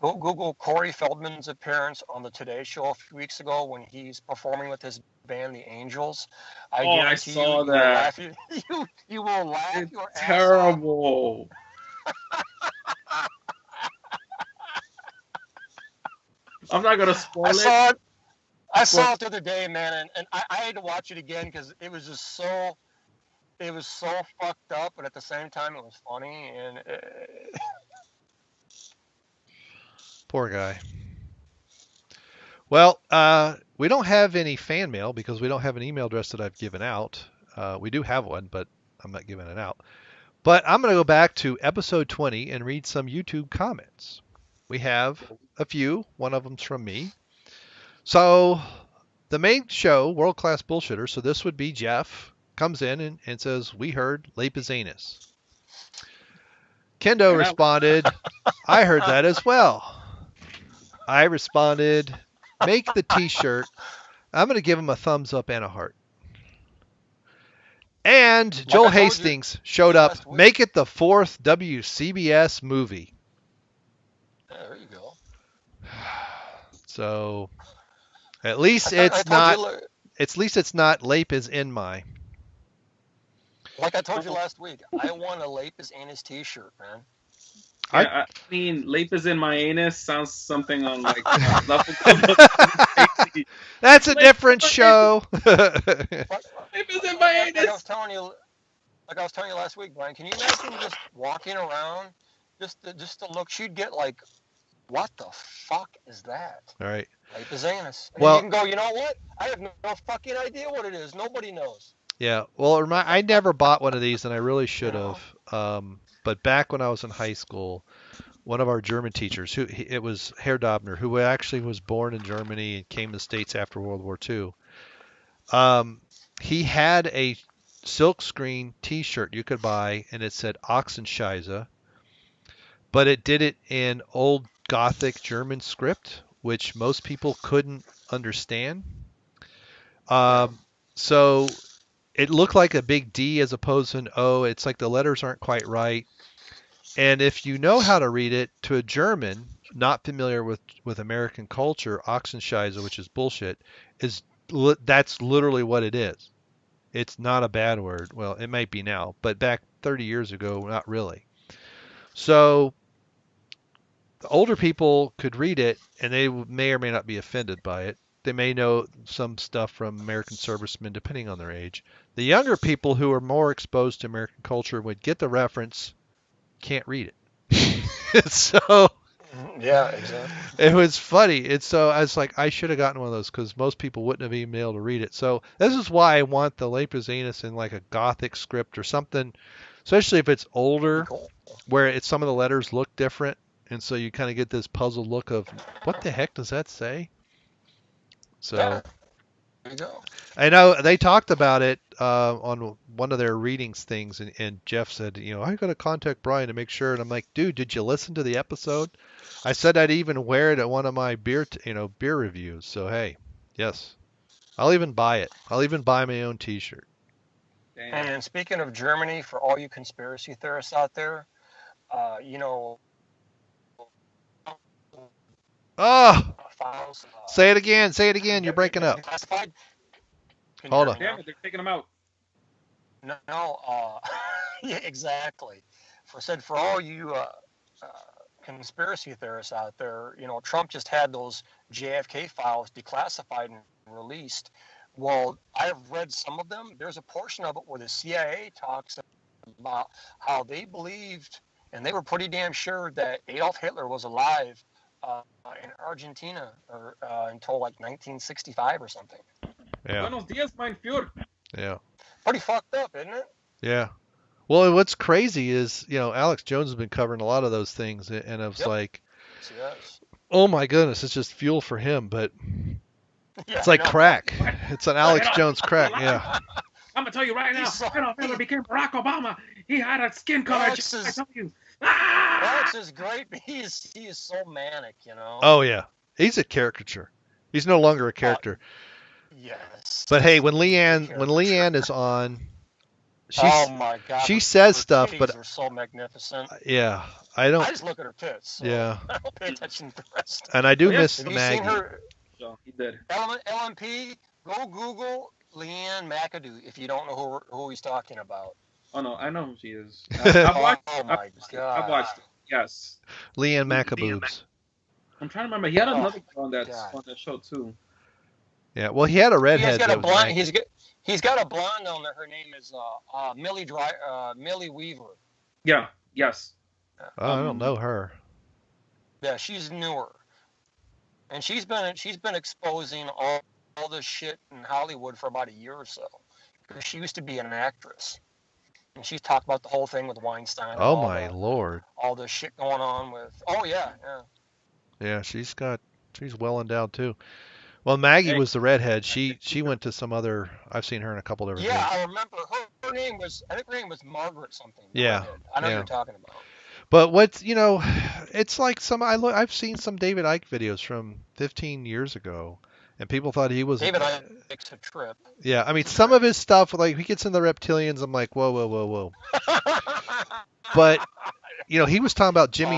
go Google Corey Feldman's appearance on the Today Show a few weeks ago when he's performing with his band, The Angels. I saw that. You will laugh it's your ass terrible. I'm not gonna spoil it. I saw it the other day, man, and I had to watch it again because it was just so. It was so fucked up, but at the same time, it was funny. And poor guy. Well, we don't have any fan mail because we don't have an email address that I've given out. We do have one, but I'm not giving it out. But I'm going to go back to episode 20 and read some YouTube comments. We have a few. One of them's from me. So the main show, World Class Bullshitter, so this would be Jeff, comes in and says, we heard Lapis Anus. Kendo responded, I heard that as well. I responded, make the t-shirt. I'm going to give him a thumbs up and a heart. And Joel Hastings showed up. Make it the 4th WCBS movie. There you go. So at least it's not. At least it's not Lapis in my. Like I told you last week, I want a Lapis Anus t-shirt, man. I mean, Lapis in my anus sounds something on like. That's a different show. Lapis in my anus. Like I was telling you last week, Brian. Can you imagine just walking around, just to look? She'd get like, what the fuck is that? All right. Lapis Anus. And well, you can go. You know what? I have no fucking idea what it is. Nobody knows. Yeah. Well, I never bought one of these, and I really should have. But back when I was in high school, one of our German teachers, it was Herr Dobner, who actually was born in Germany and came to the States after World War II. He had a silkscreen T-shirt you could buy, and it said Ochsenscheise, but it did it in old Gothic German script, which most people couldn't understand. So it looked like a big D as opposed to an O. It's like the letters aren't quite right. And if you know how to read it, to a German not familiar with American culture, Ochsenscheise, which is bullshit, that's literally what it is. It's not a bad word. Well, it might be now, but back 30 years ago, not really. So the older people could read it, and they may or may not be offended by it. They may know some stuff from American servicemen, depending on their age. The younger people who are more exposed to American culture would get the reference, can't read it. So yeah, exactly. It was funny. And so I was like, I should have gotten one of those because most people wouldn't have even been able to read it. So this is why I want the Lapis Anus in like a Gothic script or something, especially if it's older, where some of the letters look different. And so you kind of get this puzzled look of, what the heck does that say? So there you go. I know they talked about it on one of their readings things, and Jeff said, I got to contact Brian to make sure. And I'm like, dude, did you listen to the episode? I said I'd even wear it at one of my beer reviews. So hey, yes, I'll even buy it. I'll even buy my own T-shirt. Damn. And speaking of Germany, for all you conspiracy theorists out there, files. Say it again. Say it again. You're breaking up. Classified. Hold on. Damn it, they're taking them out. No, yeah, exactly. For all you conspiracy theorists out there, Trump just had those JFK files declassified and released. Well, I've read some of them. There's a portion of it where the CIA talks about how they believed, and they were pretty damn sure that Adolf Hitler was alive in Argentina or until like 1965 or something. Yeah. Buenos dias, mein Führer. Yeah. Pretty fucked up, isn't it? Yeah. Well, what's crazy is, Alex Jones has been covering a lot of those things, and I was like, Yes. oh my goodness, it's just fuel for him, but Yeah, it's like I know. crack. It's an Alex Jones crack, yeah. I'm gonna tell you right now, He's so- Adolf Hitler became Barack Obama. He had a skin color. Alex just, is- I tell you. Alex is great, but he is so manic, Oh, yeah. He's a caricature. He's no longer a character. Yes. But hey, when Leanne is on, Oh my God. she says her stuff, titties but are so magnificent. yeah, I I don't. just look at her tits. So Yeah, I don't pay attention to the rest. and I do Yeah. miss Have you Maggie. seen her So he did. LMP? Go Google Leanne McAdoo if you don't know who he's talking about. Oh no, I know who she is. I've watched. Oh my God. I've watched it. Yes. Leanne Macaboobs. I'm trying to remember. He had another girl on God. that show too. Yeah, well, he had a He's redhead. got that a was blonde. Maggie. He's got a blonde on there. Her name is Millie Weaver. Yeah. Yes. Oh, I don't know her. Yeah, she's newer, and she's been exposing all this shit in Hollywood for about a year or so. Because she used to be an actress, and she's talked about the whole thing with Weinstein. And Oh my lord. all the shit going on with. Oh yeah. Yeah, she's well endowed too. Well, Maggie Hey. was the redhead. She went to some other. I've seen her in a couple different Yeah, things. I remember her name was. I think her name was Margaret something. Yeah, I know yeah. who you're talking about. But it's like I've seen some David Icke videos from 15 years ago, and people thought he was. David Icke takes a trip. Yeah, I mean some of his stuff, like he gets in the reptilians. I'm like, whoa, whoa, whoa, whoa. But he was talking about Awesome,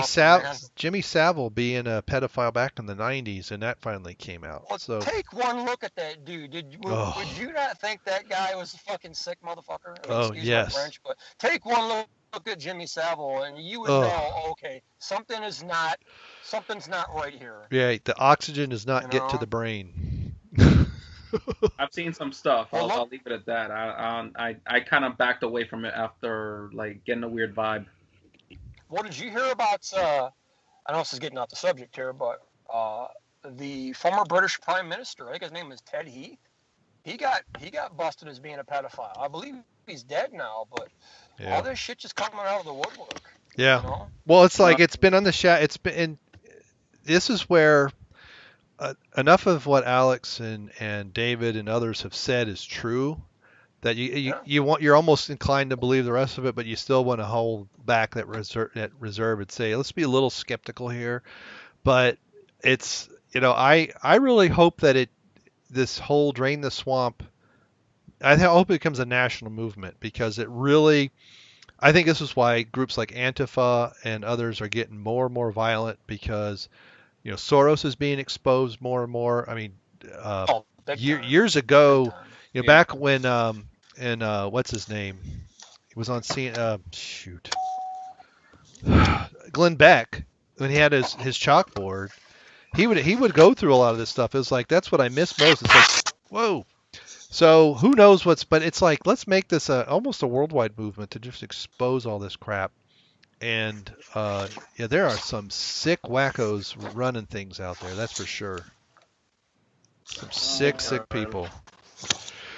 man. Jimmy Savile being a pedophile back in the 90s, and that finally came out. Well, So take one look at that dude. Would you not think that guy was a fucking sick motherfucker? I mean, Oh, excuse yes. my French, but take one look at Jimmy Savile, and you would Oh. know, okay, something's not right here. yeah, the oxygen does not get to know? the brain. I've seen some stuff. Well, I'll leave it at that. I kind of backed away from it after like getting a weird vibe. What did you hear about? I know this is getting off the subject here, but the former British Prime Minister, I think his name is Ted Heath. He got busted as being a pedophile. I believe he's dead now, but Yeah. all this shit just coming out of the woodwork. Yeah. You know? Well, it's like it's been on the chat. It's been. And this is where enough of what Alex and David and others have said is true. That you're almost inclined to believe the rest of it, but you still want to hold back that reserve and say, let's be a little skeptical here. But it's I really hope that this whole drain the swamp. I hope it becomes a national movement, because it really. I think this is why groups like Antifa and others are getting more and more violent, because Soros is being exposed more and more. I mean, Big time. years ago, Big time. Yeah. back when what's his name? He was on Glenn Beck, when he had his chalkboard, he would go through a lot of this stuff. It was like, that's what I miss most. It's like, whoa. So who knows but it's like, let's make this almost a worldwide movement to just expose all this crap. And there are some sick wackos running things out there. That's for sure. Some sick people.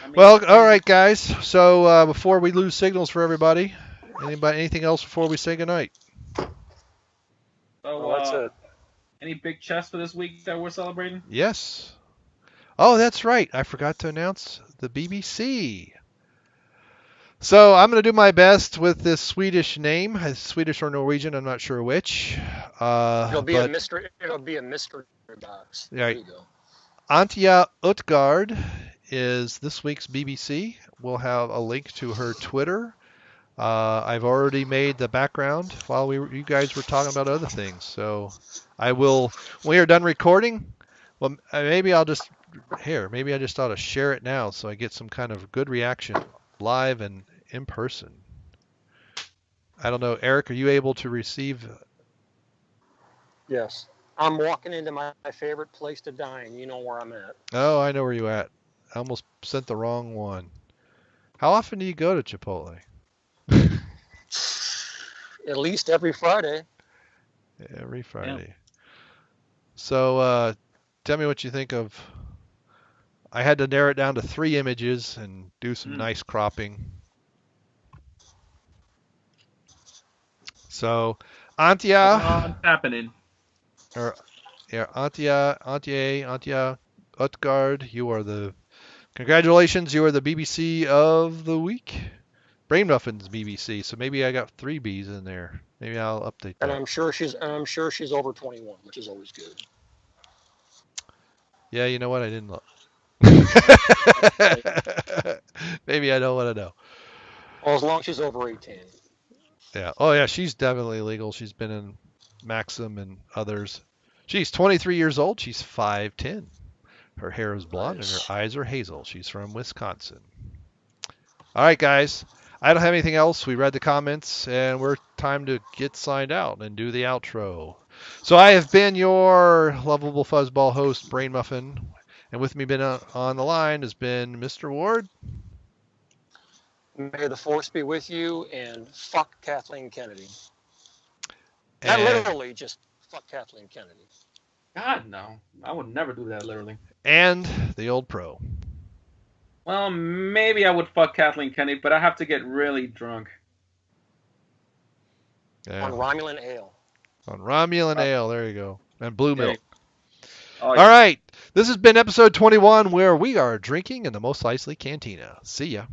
I mean, Well, all right, guys. So before we lose signals for everybody, anything else before we say goodnight? So, That's it. any big chests for this week that we're celebrating? Yes. Oh, that's right. I forgot to announce the BBC. So I'm going to do my best with this Swedish name, Swedish or Norwegian, I'm not sure which. It'll be a but mystery. It'll be a mystery box. Right. There you go. Antje Utgaard is this week's BBC. We'll have a link to her Twitter. I've already made the background while you guys were talking about other things. So I will, when we are done recording, well, maybe I just ought to share it now so I get some kind of good reaction live and in person. I don't know, Eric, are you able to receive? Yes. I'm walking into my favorite place to dine. You know where I'm at. Oh, I know where you at. I almost sent the wrong one. How often do you go to Chipotle? At least every Friday. Every Friday. So, tell me what you think of. I had to narrow it down to 3 images and do some nice cropping. So, Antje. What's happening? Antje Utgaard, you are the. Congratulations, you are the BBC of the week. Brainmuffin's BBC, so maybe I got 3 B's in there. Maybe I'll update that. And I'm sure she's over 21, which is always good. Yeah, you know what? I didn't look. Maybe I don't want to know. Well, as long as she's over 18. Yeah. Oh, yeah, she's definitely legal. She's been in Maxim and others. She's 23 years old. She's 5'10". Her hair is blonde and her eyes are hazel. She's from Wisconsin. All right, guys. I don't have anything else. We read the comments, and we're time to get signed out and do the outro. So I have been your lovable fuzzball host, Brainmuffin, and with me been on the line has been Mr. Ward. May the force be with you, and fuck Kathleen Kennedy. And, Not literally, just fuck Kathleen Kennedy. God, no. I would never do that, literally. And the old pro. Well, maybe I would fuck Kathleen Kennedy, but I have to get really drunk. Yeah. On Romulan ale. On Romulan ale, there you go. And blue milk. Oh, All right. This has been episode 21 where we are drinking in the Mos Eisley Cantina. See ya.